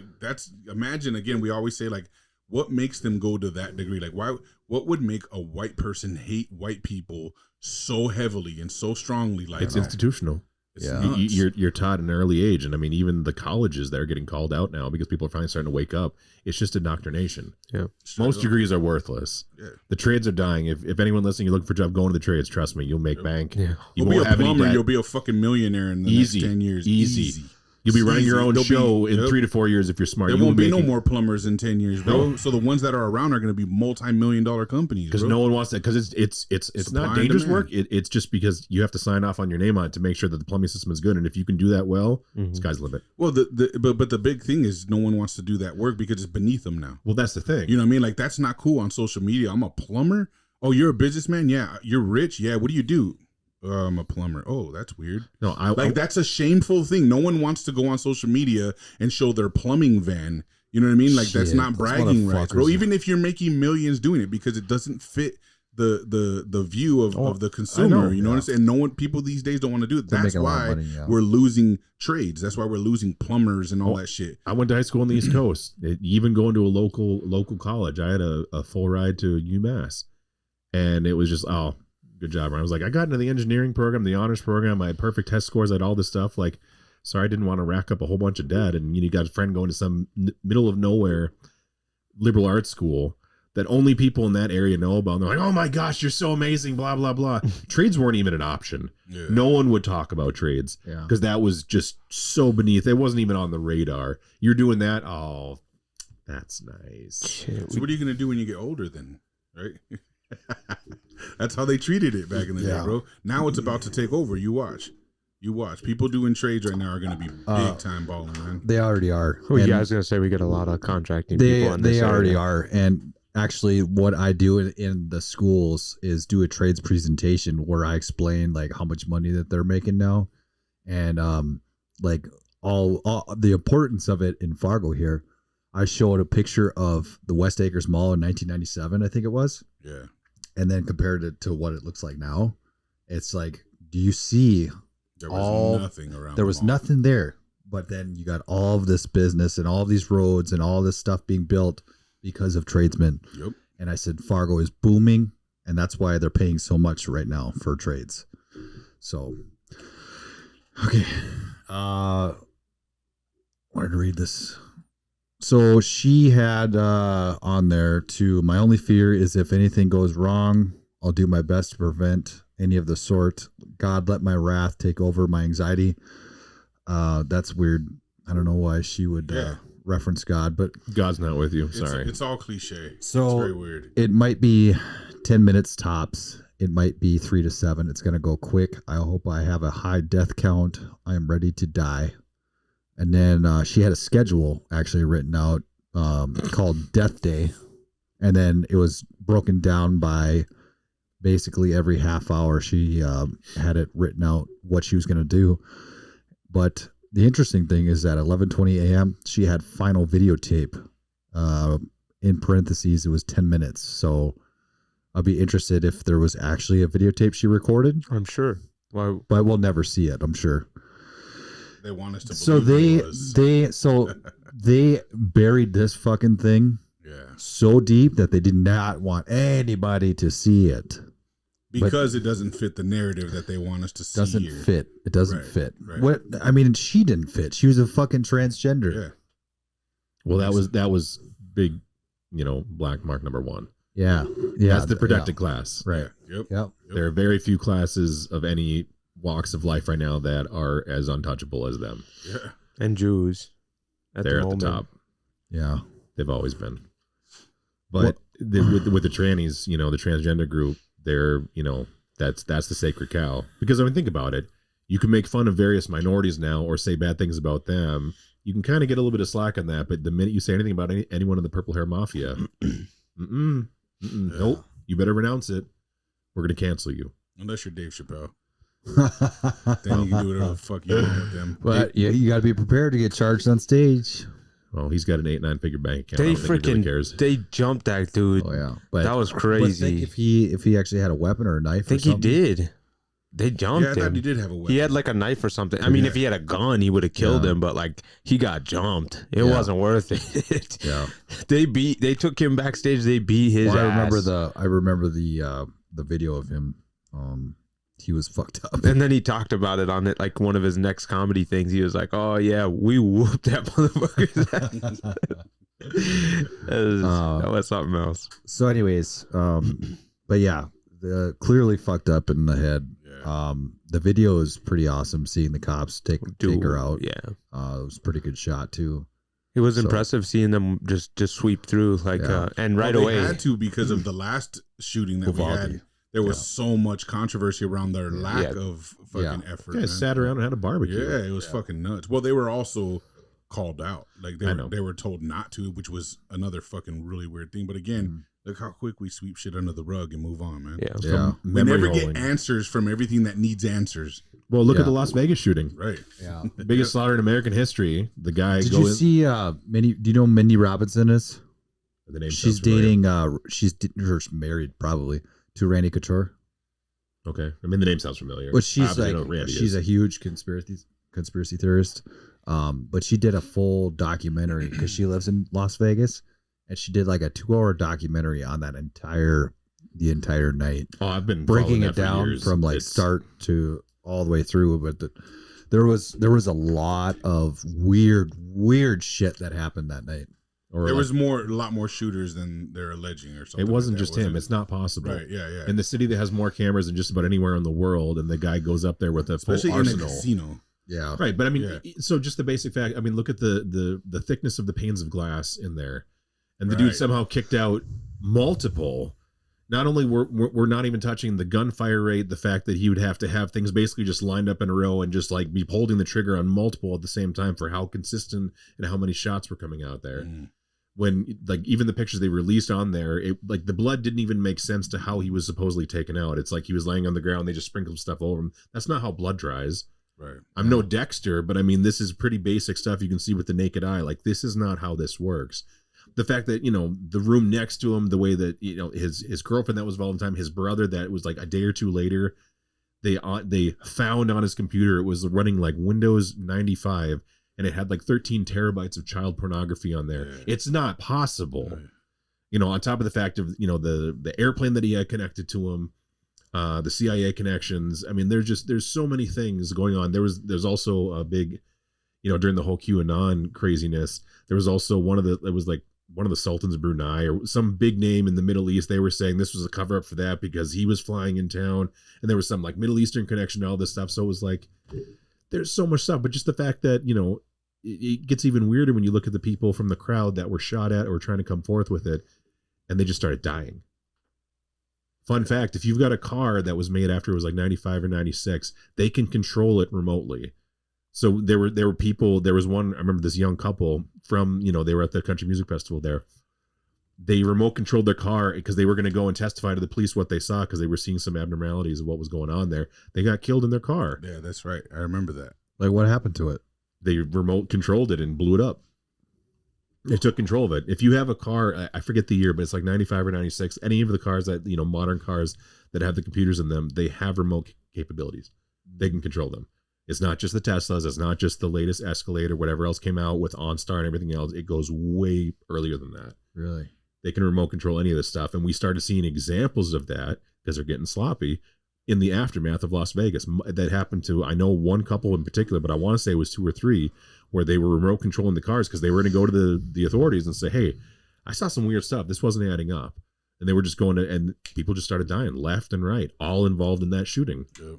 imagine again, we always say like, what makes them go to that degree? Like, what would make a white person hate white people so heavily and so strongly? Like, it's institutional. It's Yeah. nuts. You're taught at an early age, and I mean, even the colleges that are getting called out now because people are finally starting to wake up. It's just indoctrination. Yeah, most degrees are worthless. Yeah. The trades are dying. If anyone listening, you're looking for a job, go into the trades. Trust me, you'll make bank. Yeah. You You'll be won't a have any plumber. debt. You'll be a fucking millionaire in the Easy. next 10 years. Easy. You'll be running your own show in 3 to 4 years if you're smart. There You won't will be make no it. more plumbers in 10 years, bro. No. So the ones that are around are going to be multi-million-dollar companies, Because bro. no one wants that. Because it's Supply not and dangerous demand. work. It's just because you have to sign off on your name on it to make sure that the plumbing system is good. And if you can do that well, sky's the limit. Well, but the big thing is no one wants to do that work because it's beneath them now. Well, that's the thing. You know what I mean? Like that's not cool on social media. I'm a plumber. Oh, you're a businessman? Yeah. You're rich? Yeah. What do you do? I'm a plumber. Oh, that's weird. No, That's a shameful thing. No one wants to go on social media and show their plumbing van. You know what I mean? Like that's Shit, not those bragging rights, bro. motherfuckers. Even if you're making millions doing it because it doesn't fit the view of the I consumer. know, You know what I'm saying? No one, people these days don't want to do it. They're That's making a lot of why money, yeah. we're losing trades. That's why we're losing plumbers and all that shit. I went to high school on the East Coast. Even going to a local college, I had a full ride to UMass, and it was just good job, Ryan. I was like, I got into the engineering program, the honors program. I had perfect test scores. I had all this stuff. Like, sorry, I didn't want to rack up a whole bunch of debt. And you got a friend going to some middle of nowhere liberal arts school that only people in that area know about. And they're like, oh my gosh, you're so amazing, blah, blah, blah. Trades weren't even an option. Yeah. No one would talk about trades because that was just so beneath. It wasn't even on the radar. You're doing that. Oh, that's nice. So what are you going to do when you get older then? Right? That's how they treated it back in the day, bro. Now it's about to take over. You watch. People doing trades right now are going to be big time balling, man. They already are. Well, yeah, I was going to say we get a lot of contracting people on this. They already are. And actually, what I do in the schools is do a trades presentation where I explain like how much money that they're making now, and like all the importance of it in Fargo here. I showed a picture of the West Acres Mall in 1997, I think it was. Yeah. And then compared it to what it looks like now. It's like, do you see? There was nothing around. There was nothing there. But then you got all of this business and all of these roads and all this stuff being built because of tradesmen. Yep. And I said, Fargo is booming. And that's why they're paying so much right now for trades. So, okay. Wanted to read this. So she had on there too, my only fear is if anything goes wrong, I'll do my best to prevent any of the sort. God, let my wrath take over my anxiety. That's weird. I don't know why she would reference God, but God's not with you. Sorry. It's all cliche. So it's very weird. It might be 10 minutes tops. It might be 3 to 7. It's going to go quick. I hope I have a high death count. I am ready to die. And then she had a schedule actually written out called Death Day. And then it was broken down by basically every half hour. She had it written out what she was going to do. But the interesting thing is that 11:20 a.m., she had final videotape. In parentheses, it was 10 minutes. So I'll be interested if there was actually a videotape she recorded. I'm sure. Why? But we'll never see it, I'm sure. They want us to believe they buried this fucking thing so deep that they did not want anybody to see it. Because it doesn't fit the narrative that they want us to see. Fit. It doesn't fit. Right. What I mean, she didn't fit. She was a fucking transgender. Yeah. Well, that was big, black mark number 1. Yeah. That's the protected class. Right. Yep. There are very few classes of any walks of life right now that are as untouchable as them. Yeah. And Jews. They're at the top. Yeah. They've always been. But with the trannies, the transgender group, they're, that's the sacred cow. Because I mean, think about it. You can make fun of various minorities now or say bad things about them. You can kind of get a little bit of slack on that. But the minute you say anything about anyone in the purple hair mafia, nope, you better renounce it. We're going to cancel you. Unless you're Dave Chappelle. Then you can do whatever the fuck you want with them. But you got to be prepared to get charged on stage. Well, he's got an 8-9 figure bank account. They jumped that dude. Oh yeah, but that was crazy. But think if he actually had a weapon or a knife. I think he did. They jumped him. I thought he did have a weapon. He had like a knife or something. I mean, if he had a gun, he would have killed him. But like, he got jumped. It wasn't worth it. Yeah, they took him backstage. They beat his ass. I remember the video of him. He was fucked up. And then he talked about it on like one of his next comedy things. He was like, "Oh yeah, we whooped that motherfucker's ass." That was something else. So, anyways, but yeah, clearly fucked up in the head. Yeah. The video is pretty awesome. Seeing the cops take her out. Yeah, it was a pretty good shot too. It was impressive seeing them just sweep through and right away. They had to because of the last shooting that we had. There was so much controversy around their lack of fucking effort. Yeah, sat around and had a barbecue. Yeah, it was fucking nuts. Well, they were also called out. Like they were told not to, which was another fucking really weird thing. But again, look how quick we sweep shit under the rug and move on, man. Yeah. We never get answers from everything that needs answers. Well, look at the Las Vegas shooting. Right. Yeah. Biggest slaughter in American history. The guy. Did you see Mindy? Do you know who Mindy Robinson is? The name. She's dating. She's married probably to Randy Couture. Okay, I mean the name sounds familiar. But she's a huge conspiracy theorist. But she did a full documentary because she lives in Las Vegas, and she did like a 2-hour documentary on the entire night. Oh, I've been breaking it down from start to all the way through. But there was a lot of weird shit that happened that night. Or there was a lot more shooters than they're alleging or something. It wasn't like that, just him. It's not possible. Right, yeah. In the city that has more cameras than just about anywhere in the world, and the guy goes up there with a Especially full arsenal. in a casino. Yeah. Right, but I mean, so just the basic fact, I mean, look at the thickness of the panes of glass in there. And the dude somehow kicked out multiple. Not only we're not even touching the gunfire rate, the fact that he would have to have things basically just lined up in a row and just like be holding the trigger on multiple at the same time for how consistent and how many shots were coming out there. When like even the pictures they released on there, it like the blood didn't even make sense to how he was supposedly taken out. It's like he was laying on the ground, they just sprinkled stuff over him. That's not how blood dries. Right. I'm no Dexter, but I mean, this is pretty basic stuff you can see with the naked eye. Like, this is not how this works. The fact that, you know, the room next to him, the way that, you know, his girlfriend that was involved in time, his brother that was like a day or two later, they found on his computer, it was running like Windows 95 and it had like 13 terabytes of child pornography on there. Yeah. It's not possible. Right. You know, on top of the fact of, you know, the airplane that he had connected to him, the CIA connections. I mean, there's so many things going on. There's also a big, you know, during the whole QAnon craziness, there was also one of the sultans of Brunei or some big name in the Middle East. They were saying this was a cover up for that because he was flying in town and there was some like Middle Eastern connection to all this stuff. So it was like, there's so much stuff, but just the fact that, you know, it gets even weirder when you look at the people from the crowd that were shot at or trying to come forth with it and they just started dying. Fun fact, if you've got a car that was made after it was like 95 or 96, they can control it remotely. So there were people, there was one, I remember this young couple from, you know, they were at the country music festival there. They remote controlled their car because they were going to go and testify to the police what they saw because they were seeing some abnormalities of what was going on there. They got killed in their car. Yeah, that's right. I remember that. Like, what happened to it? They remote controlled it and blew it up. They took control of it. If you have a car, I forget the year, but it's like 95 or 96. Any of the cars that, you know, modern cars that have the computers in them, they have remote capabilities. They can control them. It's not just the Teslas. It's not just the latest Escalade or whatever else came out with OnStar and everything else. It goes way earlier than that. Really? They can remote control any of this stuff. And we started seeing examples of that because they're getting sloppy in the aftermath of Las Vegas. That happened to, I know one couple in particular, but I want to say it was 2 or 3 where they were remote controlling the cars because they were going to go to the authorities and say, hey, I saw some weird stuff. This wasn't adding up. And they were just going to, and people just started dying left and right, all involved in that shooting. Yeah.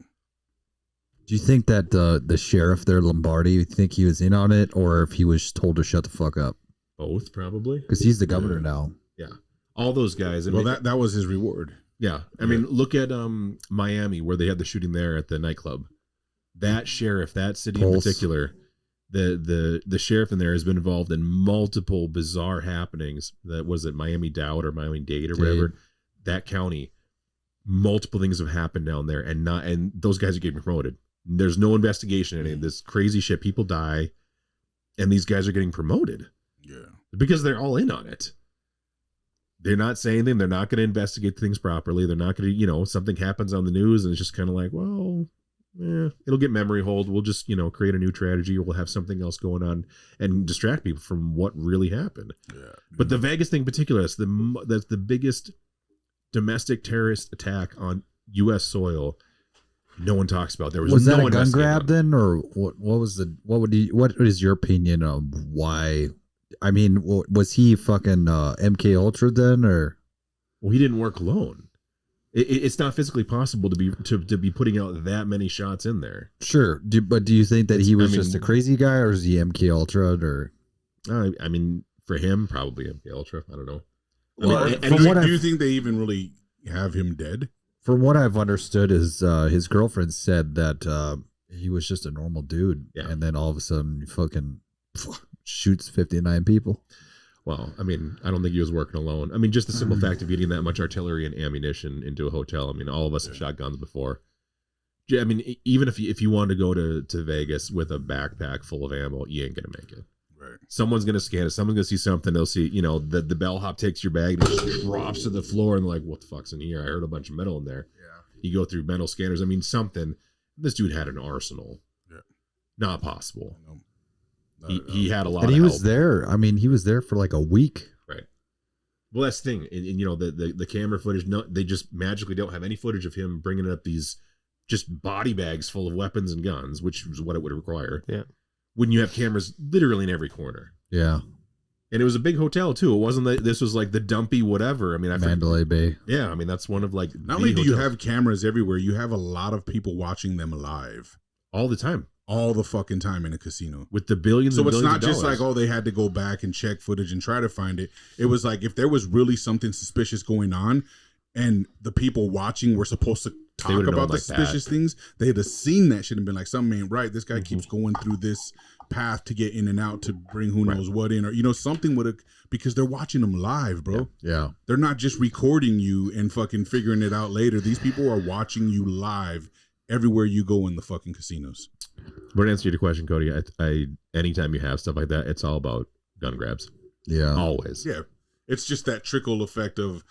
Do you think that the sheriff there, Lombardi, you think he was in on it or if he was told to shut the fuck up? Both, probably. Because he's the governor now. Yeah. All those guys. Well, that was his reward. Yeah. I mean, look at Miami where they had the shooting there at the nightclub. That sheriff, that city in particular, the sheriff in there has been involved in multiple bizarre happenings. That was it Miami-Dade or Miami-Dade or whatever. That county, multiple things have happened down there and those guys are getting promoted. There's no investigation in any of this crazy shit. People die and these guys are getting promoted. Yeah. Because they're all in on it. They're not saying anything. They're not going to investigate things properly. They're not going to, you know, something happens on the news and it's just kind of like, well, it'll get memory hold. We'll just, you know, create a new tragedy or we'll have something else going on and distract people from what really happened. Yeah. But the Vegas thing in particular, that's the biggest domestic terrorist attack on U.S. soil. No one talks about. There was that no a gun grab then, or what is your opinion of why? I mean, was he fucking MK Ultra then, or? Well, he didn't work alone. It's not physically possible to be putting out that many shots in there. Sure, but do you think that he was just a crazy guy, or is he MK Ultra, or? I mean, for him, probably MK Ultra. I don't know. Well, do you think they even really have him dead? From what I've understood, is his girlfriend said that he was just a normal dude, and then all of a sudden, he fucking shoots 59 people. Well, I mean, I don't think he was working alone. I mean, just the simple fact of getting that much artillery and ammunition into a hotel. I mean, all of us have shot guns before. I mean, even if you wanted to go to Vegas with a backpack full of ammo, you ain't gonna make it. Right. Someone's gonna scan it. Someone's gonna see something. They'll see, you know, the bellhop takes your bag and it just drops to the floor, and they're like, what the fuck's in here? I heard a bunch of metal in there. Yeah. You go through metal scanners. I mean, something. This dude had an arsenal. Yeah. Not possible. No. He had a lot. And he was there. I mean, he was there for like a week. Right. Well, that's the thing. And you know, the camera footage. No, they just magically don't have any footage of him bringing up these just body bags full of weapons and guns, which is what it would require. Yeah. When you have cameras literally in every corner. Yeah. And it was a big hotel too. It wasn't that this was like the dumpy whatever. I mean, Mandalay Bay. Yeah, I mean that's one of like. Not only do you have cameras everywhere, you have a lot of people watching them live all the time, all the fucking time in a casino with the billions. So it's not just like, oh, they had to go back and check footage and try to find it. It was like if there was really something suspicious going on, and the people watching were supposed to talk about the suspicious things, they'd have seen that shit and been like, something ain't right. This guy keeps going through this path to get in and out to bring who knows what in, or something would have, because they're watching them live, bro. Yeah. They're not just recording you and fucking figuring it out later. These people are watching you live everywhere you go in the fucking casinos. But to answer your question, Cody, I anytime you have stuff like that, it's all about gun grabs. Yeah. Always. Yeah. It's just that trickle effect of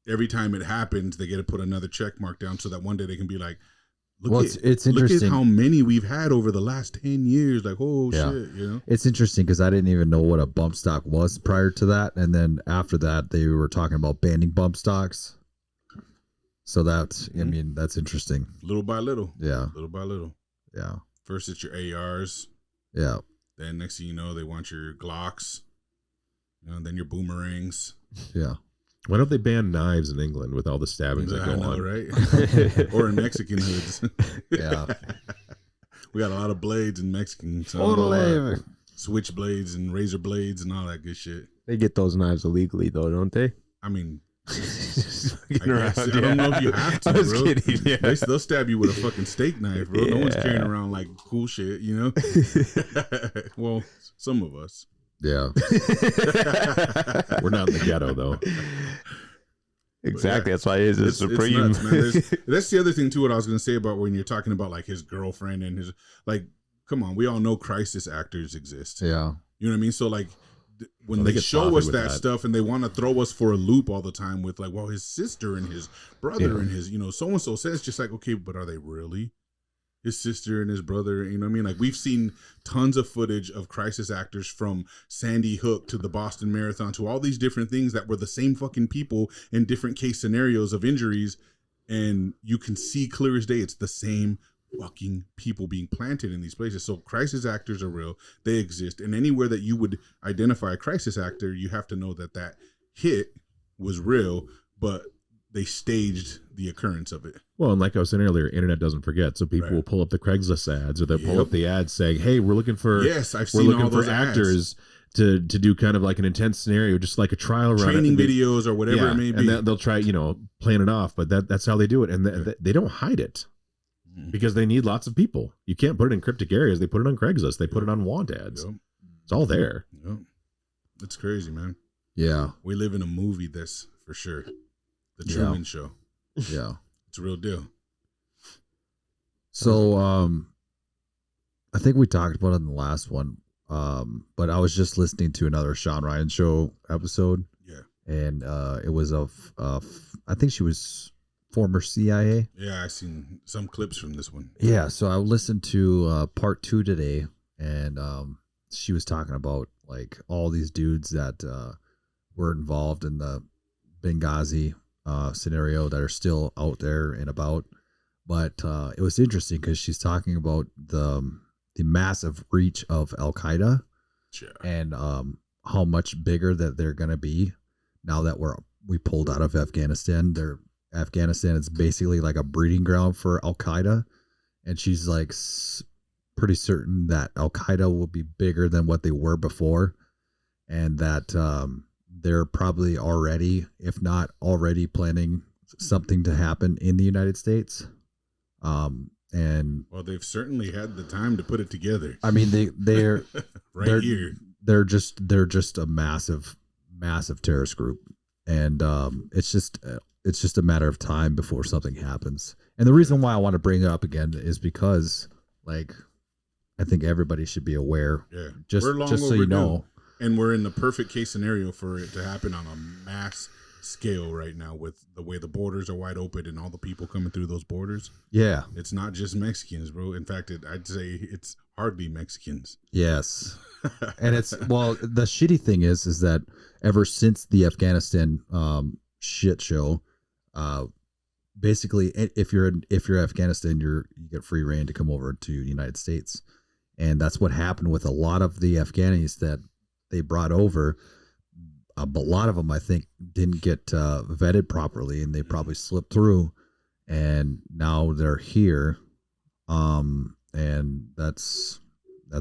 every time it happens, they get to put another check mark down so that one day they can be like, it's interesting. Look at how many we've had over the last 10 years. Like, oh, shit, It's interesting because I didn't even know what a bump stock was prior to that. And then after that, they were talking about banning bump stocks. So that's, I mean, that's interesting. Little by little. Yeah. Little by little. Yeah. First, it's your ARs. Yeah. Then next thing you know, they want your Glocks. And then your boomerangs. Yeah. Why don't they ban knives in England with all the stabbings that go on? Right? Or in Mexican hoods. Yeah. We got a lot of blades in Mexican. Switchblades and razor blades and all that good shit. They get those knives illegally, though, don't they? I mean, I don't know if you have to, I was bro. kidding, yeah. They'll stab you with a fucking steak knife, bro. No one's carrying around like cool shit, Well, some of us. Yeah. We're not in the ghetto though. Exactly. That's why it is supreme. It's nuts, man. That's the other thing too, what I was going to say about when you're talking about like his girlfriend and his, like, come on, we all know crisis actors exist. Yeah. You know what I mean? So like when they show us that stuff and they want to throw us for a loop all the time with like, well, his sister and his brother and his, so-and-so says, just like, okay, but are they really? His sister and his brother, you know what I mean? Like we've seen tons of footage of crisis actors from Sandy Hook to the Boston Marathon to all these different things that were the same fucking people in different case scenarios of injuries. And you can see clear as day, it's the same fucking people being planted in these places. So crisis actors are real. They exist. And anywhere that you would identify a crisis actor, you have to know that hit was real, but they staged the occurrence of it. Well, and like I was saying earlier, internet doesn't forget. So people will pull up the Craigslist ads, or they'll pull up the ads saying, "Hey, we're looking for actors to do kind of like an intense scenario, just like a trial run, training videos or whatever it may be." And they'll try, plan it off, but that's how they do it, and they don't hide it because they need lots of people. You can't put it in cryptic areas. They put it on Craigslist. They put it on want ads. It's all there. It's crazy, man. Yeah, we live in a movie. This for sure. The Truman Show. Yeah. It's a real deal. So, I think we talked about it in the last one. But I was just listening to another Sean Ryan Show episode. Yeah. And, it was I think she was former CIA. Yeah. I seen some clips from this one. Yeah. So I listened to, part 2 today, and, she was talking about like all these dudes that, were involved in the Benghazi scenario that are still out there and about. But it was interesting because she's talking about the massive reach of Al-Qaeda and how much bigger that they're going to be now that we pulled out of Afghanistan. Afghanistan is basically like a breeding ground for Al-Qaeda. And she's like pretty certain that Al-Qaeda will be bigger than what they were before. And that they're probably already, if not already, planning something to happen in the United States. And well, they've certainly had the time to put it together. I mean, they're here. They're just a massive terrorist group, and it's just a matter of time before something happens. And the reason why I want to bring it up again is because, like, I think everybody should be aware. Yeah, just so you know. And we're in the perfect case scenario for it to happen on a mass scale right now with the way the borders are wide open and all the people coming through those borders. Yeah. It's not just Mexicans, bro. In fact, I'd say it's hardly Mexicans. Yes. And the shitty thing is that ever since the Afghanistan shit show, basically if you're Afghanistan, you get free reign to come over to the United States. And that's what happened with a lot of the Afghanis that they brought over, a lot of them I think didn't get vetted properly, and they probably slipped through, and now they're here, and that's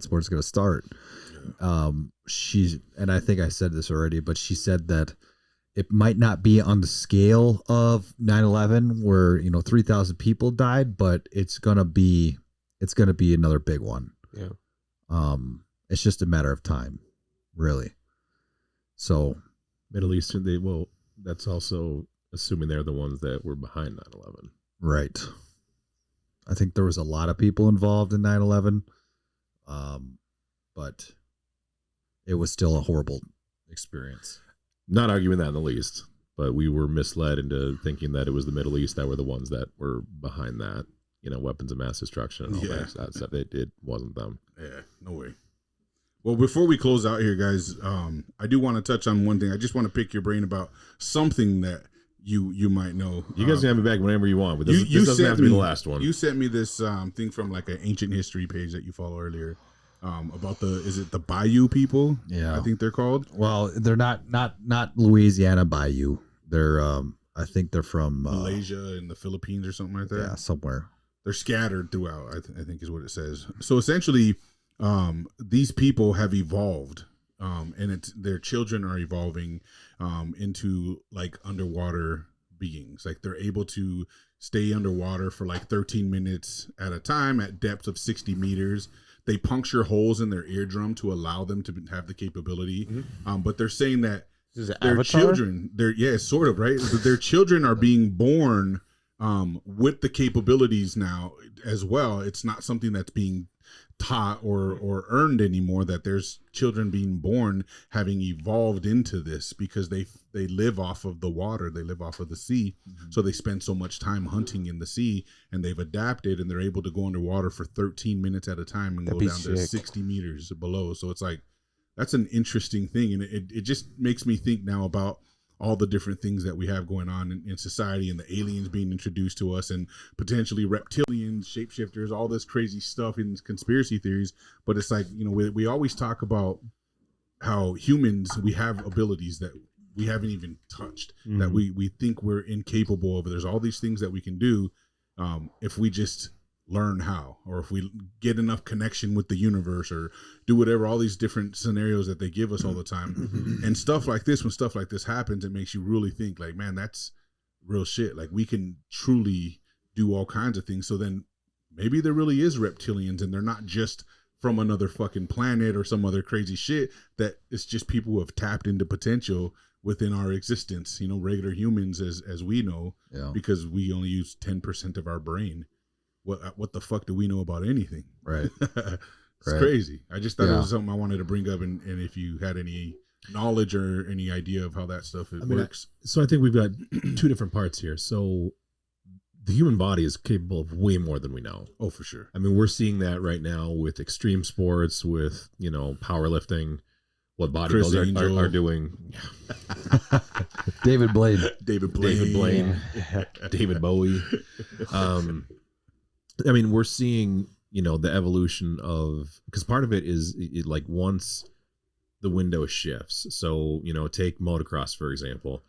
where it's going to start. And I think I said this already, but she said that it might not be on the scale of 9/11 where 3,000 people died, but it's gonna be another big one. Yeah. It's just a matter of time, really. So Middle Eastern, that's also assuming they're the ones that were behind 9/11. Right. I think there was a lot of people involved in 9/11, but it was still a horrible experience. Not arguing that in the least, but we were misled into thinking that it was the Middle East that were the ones that were behind that, weapons of mass destruction and all that stuff. It wasn't them. Yeah, no way. Well, before we close out here, guys, I do want to touch on one thing. I just want to pick your brain about something that you might know. You guys can have me back whenever you want, but this doesn't have to be the last one. You sent me this thing from like an ancient history page that you follow earlier. About is it the Bayou people? Yeah, I think they're called. Well, they're not Louisiana Bayou. They're I think they're from Malaysia and the Philippines or something like that. Yeah, somewhere. They're scattered throughout. I think is what it says. So essentially, these people have evolved, and their children are evolving into like underwater beings. Like they're able to stay underwater for like 13 minutes at a time at depths of 60 meters. They puncture holes in their eardrum to allow them to have the capability. Mm-hmm. But they're saying that their children, sort of, right? Their children are being born with the capabilities now as well. It's not something that's being taught or earned anymore, that there's children being born having evolved into this because they live off of the water, they live off of the sea. Mm-hmm. So they spend so much time hunting in the sea, and they've adapted, and they're able to go underwater for 13 minutes at a time and go down to 60 meters below. So it's like, that's an interesting thing, and it just makes me think now about all the different things that we have going on in society, and the aliens being introduced to us, and potentially reptilians, shapeshifters, all this crazy stuff in conspiracy theories. But it's like, we always talk about how humans, we have abilities that we haven't even touched, mm-hmm. that we think we're incapable of. There's all these things that we can do if we just learn how, or if we get enough connection with the universe, or do whatever, all these different scenarios that they give us all the time. And stuff like this, when stuff like this happens, it makes you really think like, man, that's real shit. Like we can truly do all kinds of things. So then maybe there really is reptilians, and they're not just from another fucking planet or some other crazy shit, that it's just people who have tapped into potential within our existence, regular humans as we know, because we only use 10% of our brain. What the fuck do we know about anything? Right. It's crazy. I just thought it was something I wanted to bring up, and if you had any knowledge or any idea of how that stuff works. So I think we've got two different parts here. So the human body is capable of way more than we know. Oh, for sure. I mean, we're seeing that right now with extreme sports, with, powerlifting, what bodybuilders are doing. David Blaine. David Bowie. I mean, we're seeing, the evolution of, because part of it is like once the window shifts. So, take motocross, for example.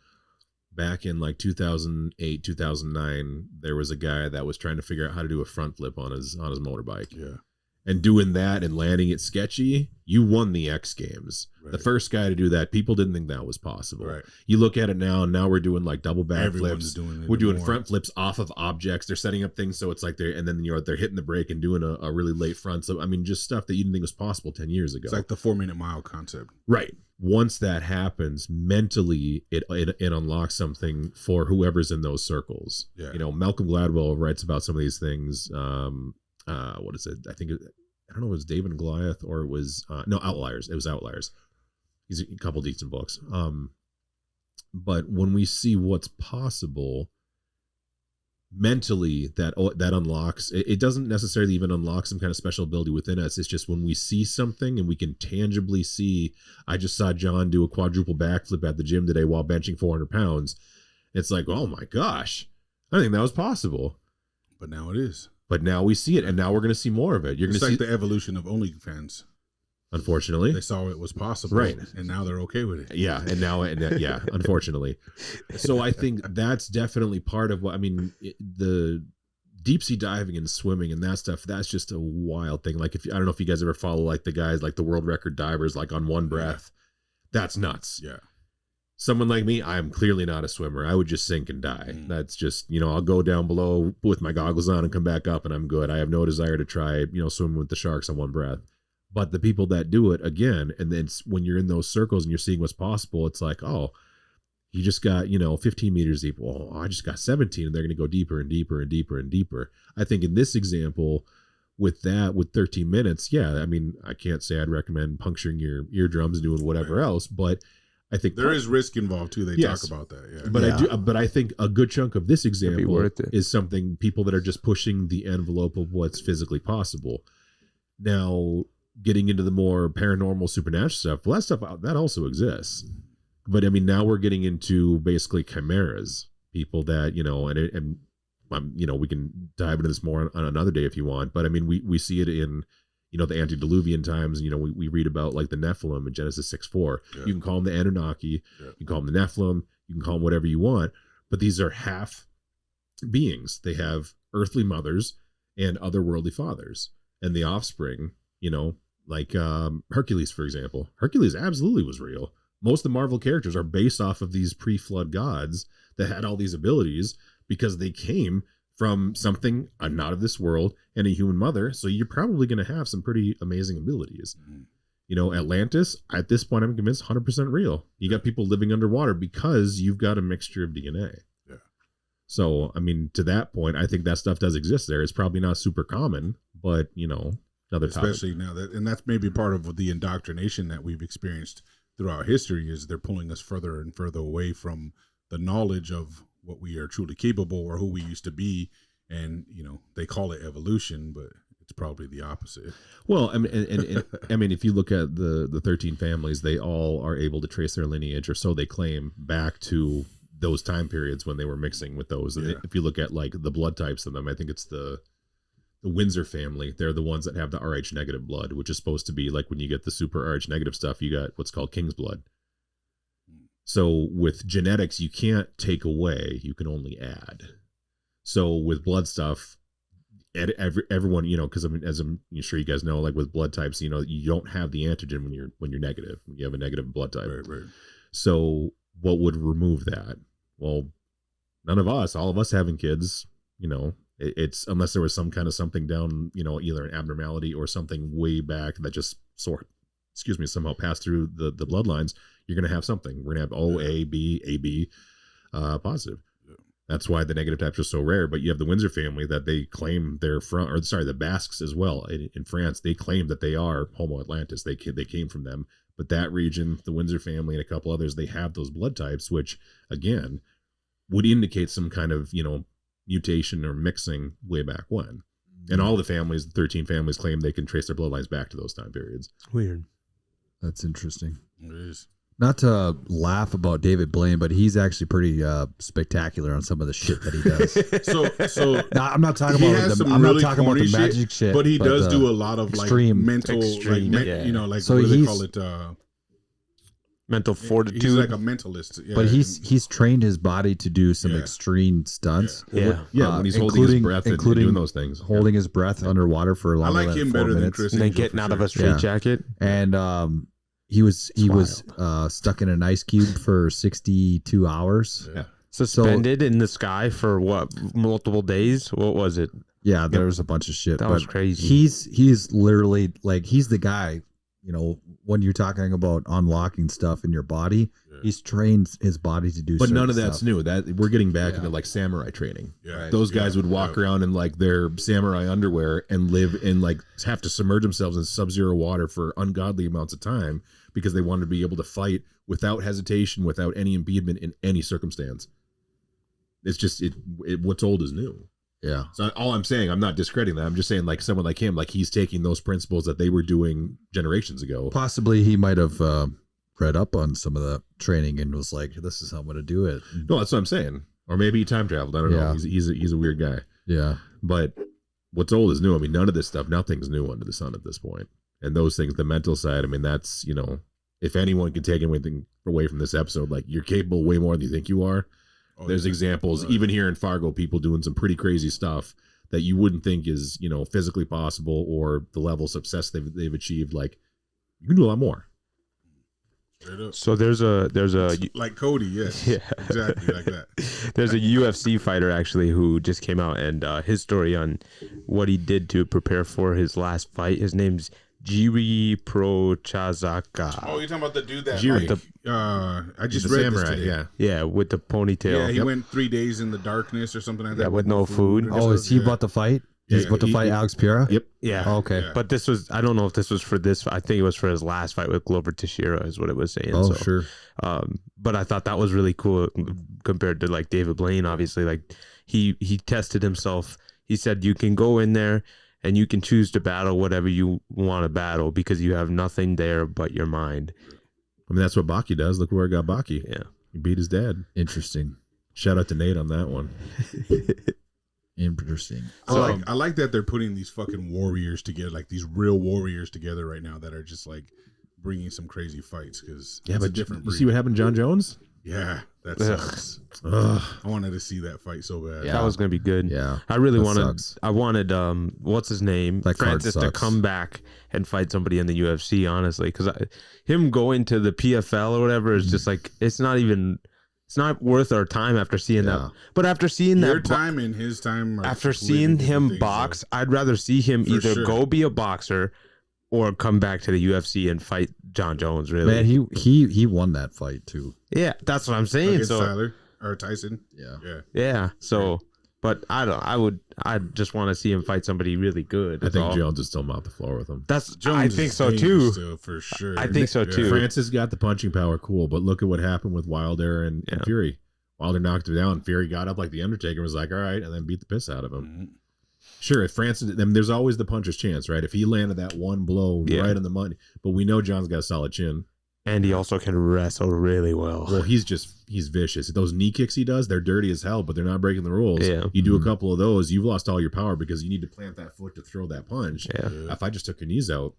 Back in like 2008, 2009, there was a guy that was trying to figure out how to do a front flip on his motorbike. Yeah. And doing that and landing it sketchy, you won the X Games. Right. The first guy to do that, people didn't think that was possible. Right. You look at it now, and now we're doing like double back flips. We're doing front flips off of objects. They're setting up things so it's like they're hitting the brake and doing a really late front. So I mean, just stuff that you didn't think was possible 10 years ago. It's like the 4-minute mile concept. Right. Once that happens, mentally it unlocks something for whoever's in those circles. Yeah. Malcolm Gladwell writes about some of these things. What is it? I don't know if it was David and Goliath, or it was Outliers. It was Outliers. He's a couple decent books. But when we see what's possible mentally, that unlocks, it doesn't necessarily even unlock some kind of special ability within us. It's just when we see something and we can tangibly see. I just saw John do a quadruple backflip at the gym today while benching 400 pounds. It's like, oh my gosh, I didn't think that was possible. But now it is. But now we see it, and now we're going to see more of it. It's like the evolution of OnlyFans. Unfortunately, they saw it was possible, right? And now they're okay with it. Yeah, and now, yeah, unfortunately. So I think that's definitely part of what I mean. The deep sea diving and swimming and that stuff, that's just a wild thing. Like, I don't know if you guys ever follow like the guys like the world record divers, like on one breath. That's nuts. Yeah. Someone like me, I'm clearly not a swimmer. I would just sink and die. That's just, I'll go down below with my goggles on and come back up and I'm good. I have no desire to try, swimming with the sharks on one breath. But the people that do it again, and then when you're in those circles and you're seeing what's possible, it's like, oh, you just got, 15 meters deep. Well, I just got 17, and they're going to go deeper and deeper and deeper and deeper. I think in this example, with 13 minutes, yeah, I mean, I can't say I'd recommend puncturing your eardrums and doing whatever else, but I think there is risk involved too. They talk about that, yeah. But I think a good chunk of this example is something people that are just pushing the envelope of what's physically possible. Now, getting into the more paranormal, supernatural stuff, well, that also exists. But I mean, now we're getting into basically chimeras, people that, we can dive into this more on another day if you want. But I mean, we see it in, the antediluvian times. We read about like the Nephilim in Genesis 6:4. Yeah. You can call them the Anunnaki, you can call them the Nephilim, you can call them whatever you want. But these are half beings. They have earthly mothers and otherworldly fathers, and the offspring, like Hercules, for example. Hercules absolutely was real. Most of the Marvel characters are based off of these pre-flood gods that had all these abilities because they came from something not of this world and a human mother. So you're probably going to have some pretty amazing abilities. Atlantis, at this point, I'm convinced 100% real. You got people living underwater because you've got a mixture of DNA. Yeah. So, I mean, to that point, I think that stuff does exist there. It's probably not super common, but, especially now that, and that's maybe part of the indoctrination that we've experienced throughout history, is they're pulling us further and further away from the knowledge of what we are truly capable or who we used to be. And, they call it evolution, but it's probably the opposite. Well, I mean, and I mean, if you look at the 13 families, they all are able to trace their lineage, or so they claim, back to those time periods when they were mixing with those. Yeah. If you look at like the blood types of them, I think it's the Windsor family. They're the ones that have the Rh negative blood, which is supposed to be like when you get the super Rh negative stuff, you got what's called king's blood. So with genetics, you can't take away, you can only add. So with blood stuff, everyone, because I mean, as I'm sure you guys know, like with blood types, you don't have the antigen when you're negative, when you have a negative blood type. Right. So what would remove that? Well, none of us, all of us having kids, it's unless there was some kind of something down, either an abnormality or something way back that just somehow passed through the bloodlines, you're going to have something. We're going to have O, A, B, AB positive. Yeah. That's why the negative types are so rare. But you have the Windsor family that they claim they're from, the Basques as well in France. They claim that they are Homo Atlantis. They came from them. But that region, the Windsor family and a couple others, they have those blood types, which again would indicate some kind of, mutation or mixing way back when. And all the families, the 13 families, claim they can trace their bloodlines back to those time periods. Weird. That's interesting. It is. Not to laugh about David Blaine, but he's actually pretty spectacular on some of the shit that he does. So I'm not talking about the magic shit, but he does do a lot of extreme, like mental, extreme, like so what do they call it? Mental fortitude. He's like a mentalist. Yeah. But he's trained his body to do some extreme stunts. Yeah. When he's holding his breath and doing those things. Holding his breath underwater for longer than 4 minutes. Better than Chris and then getting out of a straight jacket. And he was stuck in an ice cube for 62 hours. Yeah. Suspended in the sky for what, multiple days? What was it? Yeah, there was a bunch of shit. That was crazy. He's literally like, he's the guy, when you're talking about unlocking stuff in your body, he's trained his body to do. But none of that's new. That we're getting back into like samurai training. Yeah, those guys would walk around in like their samurai underwear and live in like have to submerge themselves in sub-zero water for ungodly amounts of time because they wanted to be able to fight without hesitation, without any impediment in any circumstance. It's just what's old is new. Yeah. So all I'm saying, I'm not discrediting that. I'm just saying like someone like him, like he's taking those principles that they were doing generations ago. Possibly he might have read up on some of the training and was like, this is how I'm going to do it. No, that's what I'm saying. Or maybe he time traveled. I don't know. He's a weird guy. Yeah. But what's old is new. I mean, none of this stuff, nothing's new under the sun at this point. and those things, the mental side. I mean, that's, you know, if anyone can take anything away from this episode, like, you're capable way more than you think you are. There's examples, even here in Fargo, people doing some pretty crazy stuff that you wouldn't think is, you know, physically possible, or the level of success they've achieved. Like, you can do a lot more. So there's a like Cody, yes, yeah, exactly like that. There's a UFC fighter actually who just came out, and his story on what he did to prepare for his last fight. His name's Jiri Prochazka. Oh, you're talking about the dude that Jiri. I just read samurai, this today. Yeah, with the ponytail. Yeah, he went 3 days in the darkness or something like that. Yeah, with no food. Oh, is he about to fight? He's about to fight Alex Pereira? Yep. Yeah. Oh, okay. Yeah. But this was, I don't know if this was for this. I think it was for his last fight with Glover Teixeira is what it was saying. Oh, so, sure. But I thought that was really cool compared to like David Blaine. Obviously, like he tested himself. He said you can go in there and you can choose to battle whatever you want to battle because you have nothing there but your mind. I mean, that's what Baki does. Look where it got Baki. Yeah. He beat his dad. Interesting. Shout out to Nate on that one. Interesting. I like that they're putting these fucking warriors together, like these real warriors together right now that are just like bringing some crazy fights. Because Yeah, but different. you breed. see what happened to John Jones? Yeah, that sucks. Ugh. I wanted to see that fight so bad. Yeah. That was gonna be good. Yeah. I really that wanted. sucks. I wanted. What's his name? That card Francis to sucks. come back and fight somebody in the UFC. Honestly, because him going to the PFL or whatever is just like it's not even. It's not worth our time after seeing that. But after seeing Your that, time and his time. Are after completely seeing different him things, box, so. I'd rather see him For either sure. go be a boxer or come back to the UFC and fight John Jones. Really, Man, he won that fight too. yeah, that's what I'm saying. Against So Tyler or Tyson. Yeah. yeah, so. But I just want to see him fight somebody really good. I that's think all. Jones is still mop the floor with him. That's Jones I think is so dangerous too. still, for sure. I think so too. Francis got the punching power, cool, but look at what happened with Wilder and Fury. Wilder knocked him down. Fury got up like the Undertaker, was like, all right, and then beat the piss out of him. Mm-hmm. Sure, if Francis, then there's always the puncher's chance, right? If he landed that one blow right in the money, but we know John's got a solid chin. And he also can wrestle really well. Well, he's vicious. Those knee kicks he does, they're dirty as hell, but they're not breaking the rules. Yeah. You do a couple of those, you've lost all your power because you need to plant that foot to throw that punch. Yeah. If I just took your knees out,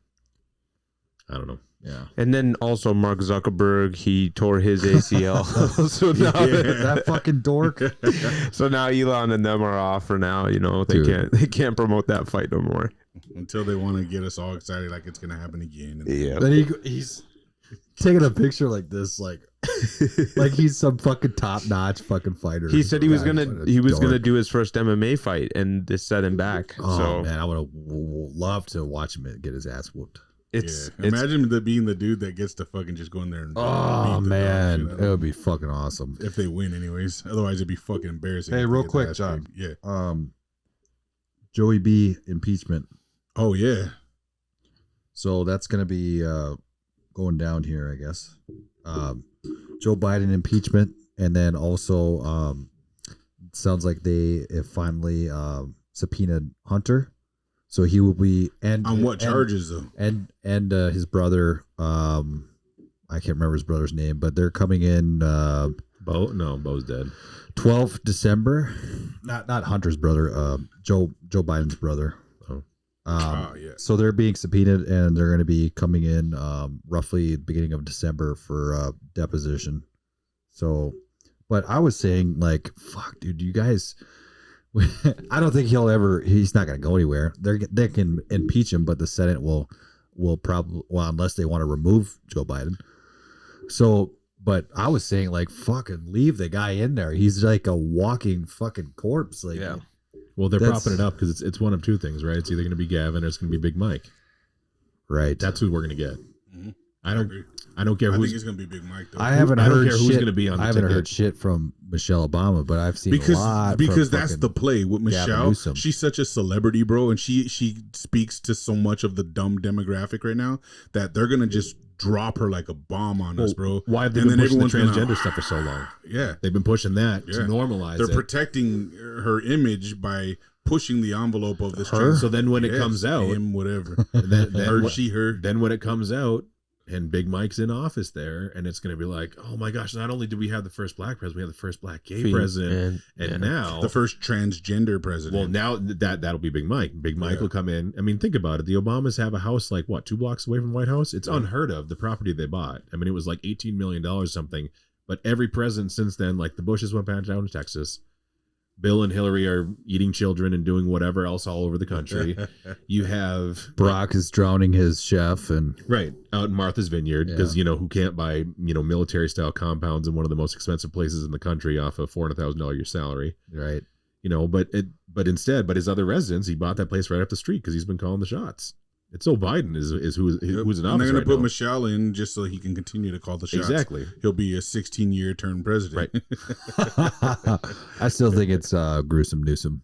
I don't know. Yeah. And then also Mark Zuckerberg, he tore his ACL. So now That fucking dork. so now Elon and them are off for now. You know they Dude. can't promote that fight no more. Until they want to get us all excited like it's going to happen again. And Yeah. Then he's taking a picture like this, like he's some fucking top notch fucking fighter. He said he was gonna dork. do his first MMA fight, and this set him back. Oh so man, I would have loved to watch him get his ass whooped. it's Imagine being the dude that gets to fucking just go in there and Oh beat the man, dog shit out of it would be fucking awesome. if they win anyways. Otherwise it'd be fucking embarrassing. Hey, if they real get quick, their ass John. kicked. Yeah. Joey B impeachment. Oh yeah. So that's gonna be going down here, I guess. Joe Biden impeachment, and then also sounds like they have finally subpoenaed Hunter, so he will be On what charges though? and his brother. I can't remember his brother's name, but they're coming in. Bo? No, Bo's dead. 12th December. Not Hunter's brother. Joe Biden's brother. Yeah. So they're being subpoenaed, and they're going to be coming in roughly the beginning of December for deposition. So, but I was saying, like, fuck, dude, you guys. I don't think he's not going to go anywhere. They can impeach him, but the Senate will probably, well, unless they want to remove Joe Biden. So, but I was saying, like, fucking leave the guy in there. He's like a walking fucking corpse. Like, Yeah. Well, they're That's- propping it up because it's one of two things, right? It's either going to be Gavin or it's going to be Big Mike. right. That's who we're going to get. Mhm. I agree. don't care I who's. think it's gonna be Big Mike though. I haven't I don't heard care who's shit. going to be on the I haven't ticket. heard shit from Michelle Obama, but I've seen a lot because from that's fucking the play with Gavin Michelle. Newsom. She's such a celebrity, bro, and she speaks to so much of the dumb demographic right now that they're gonna just drop her like a bomb on us, bro. Why have they And been then pushing the everyone's gonna- transgender stuff for so long? Yeah, They've been pushing that to Yeah. normalize they're it. protecting her image by pushing the envelope of this. Her? So then when it Yes, comes out, him, whatever, then her, what- she, her. then when it comes out, and Big Mike's in office there, and it's going to be like, oh my gosh, not only did we have the first black president, we have the first black gay president, and now the first transgender president. Well, now that'll be Big Mike. Big Mike will come in. I mean, think about it. The Obamas have a house like 2 blocks away from the White House. It's unheard of, the property they bought. I mean, it was like $18 million something. But every president since then, like the Bushes went back down to Texas. Bill and Hillary are eating children and doing whatever else all over the country. You have Brock is drowning his chef and out in Martha's Vineyard because who can't buy military style compounds in one of the most expensive places in the country off a $400,000 a year salary, right? But his other residents, he bought that place right up the street because he's been calling the shots. It's so Biden is who's in office. And they're going to put Michelle in just so he can continue to call the shots. Exactly. He'll be a 16-year term president. Right. I still think it's Gruesome Newsom.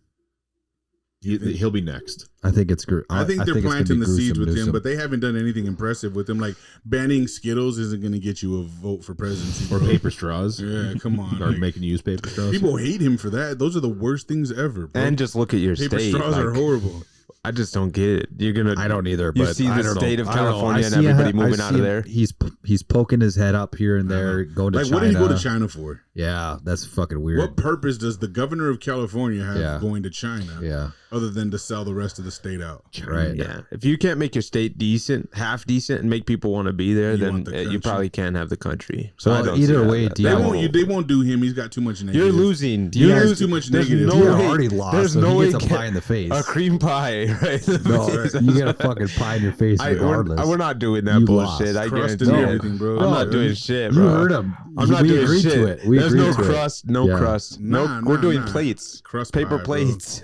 He'll be next. I think it's. I think they're planting the seeds with him, but they haven't done anything impressive with him. Like banning Skittles isn't going to get you a vote for presidency. Or paper straws. Yeah, come on. Or making you use paper straws. People hate him for that. Those are the worst things ever, bro. And just look at your paper state. Paper straws are horrible. I just don't get it. You're gonna. I don't either. You but see the state of California and everybody everybody moving out of there. He's poking his head up here and there, going to China. What did he go to China for? Yeah, that's fucking weird. What purpose does the governor of California have going to China? Yeah. Other than to sell the rest of the state out. Right. Yeah. If you can't make your state decent, half decent, and make people want to be there, then you probably can't have the country. So either way, they won't do him. He's got too much negative. You're losing. He has too much negative. You already lost. There's no way. He gets a pie in the face. A cream pie, right? No, you get a fucking pie in your face regardless. We're not doing that bullshit. I guarantee everything, bro. I'm not doing shit, bro. You heard him. I'm not doing shit. To it. There's no crust. No crust. We're doing plates. Paper pie, plates.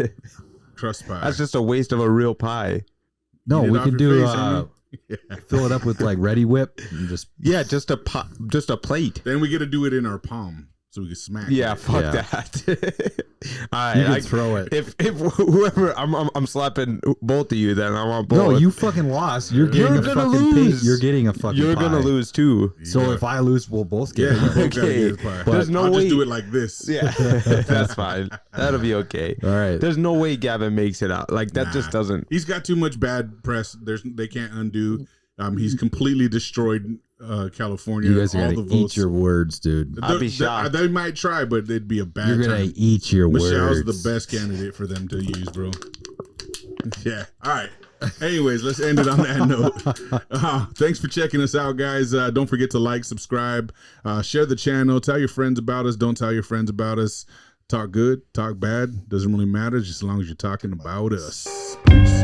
Crust pie. That's just a waste of a real pie. No, we can do fill it up with like Ready Whip and just just a plate. Then we get to do it in our palm so we can smack. Yeah, fuck that. All right, you can throw it. If whoever I'm slapping both of you, then I want both. No, you fucking lost. You're getting a fucking lose. You're getting a fucking. You're pie. gonna lose too. So if I lose, we'll both get. Yeah, you both gotta get a pie. There's no I'll way. just do it like this. Yeah, that's fine. That'll be okay. All right. There's no way Gavin makes it out. Like that just doesn't. He's got too much bad press. They can't undo. He's completely destroyed California. You guys are all gonna the votes. eat your words, dude. I'd be shocked. They might try, but it'd be a bad. You're gonna time. eat your Michelle's words. the best candidate for them to use, bro. Yeah. All right. Anyways, let's end it on that note. Thanks for checking us out, guys. Don't forget to like, subscribe, share the channel, tell your friends about us. Don't tell your friends about us. Talk good, talk bad. Doesn't really matter, just as long as you're talking about us. Peace.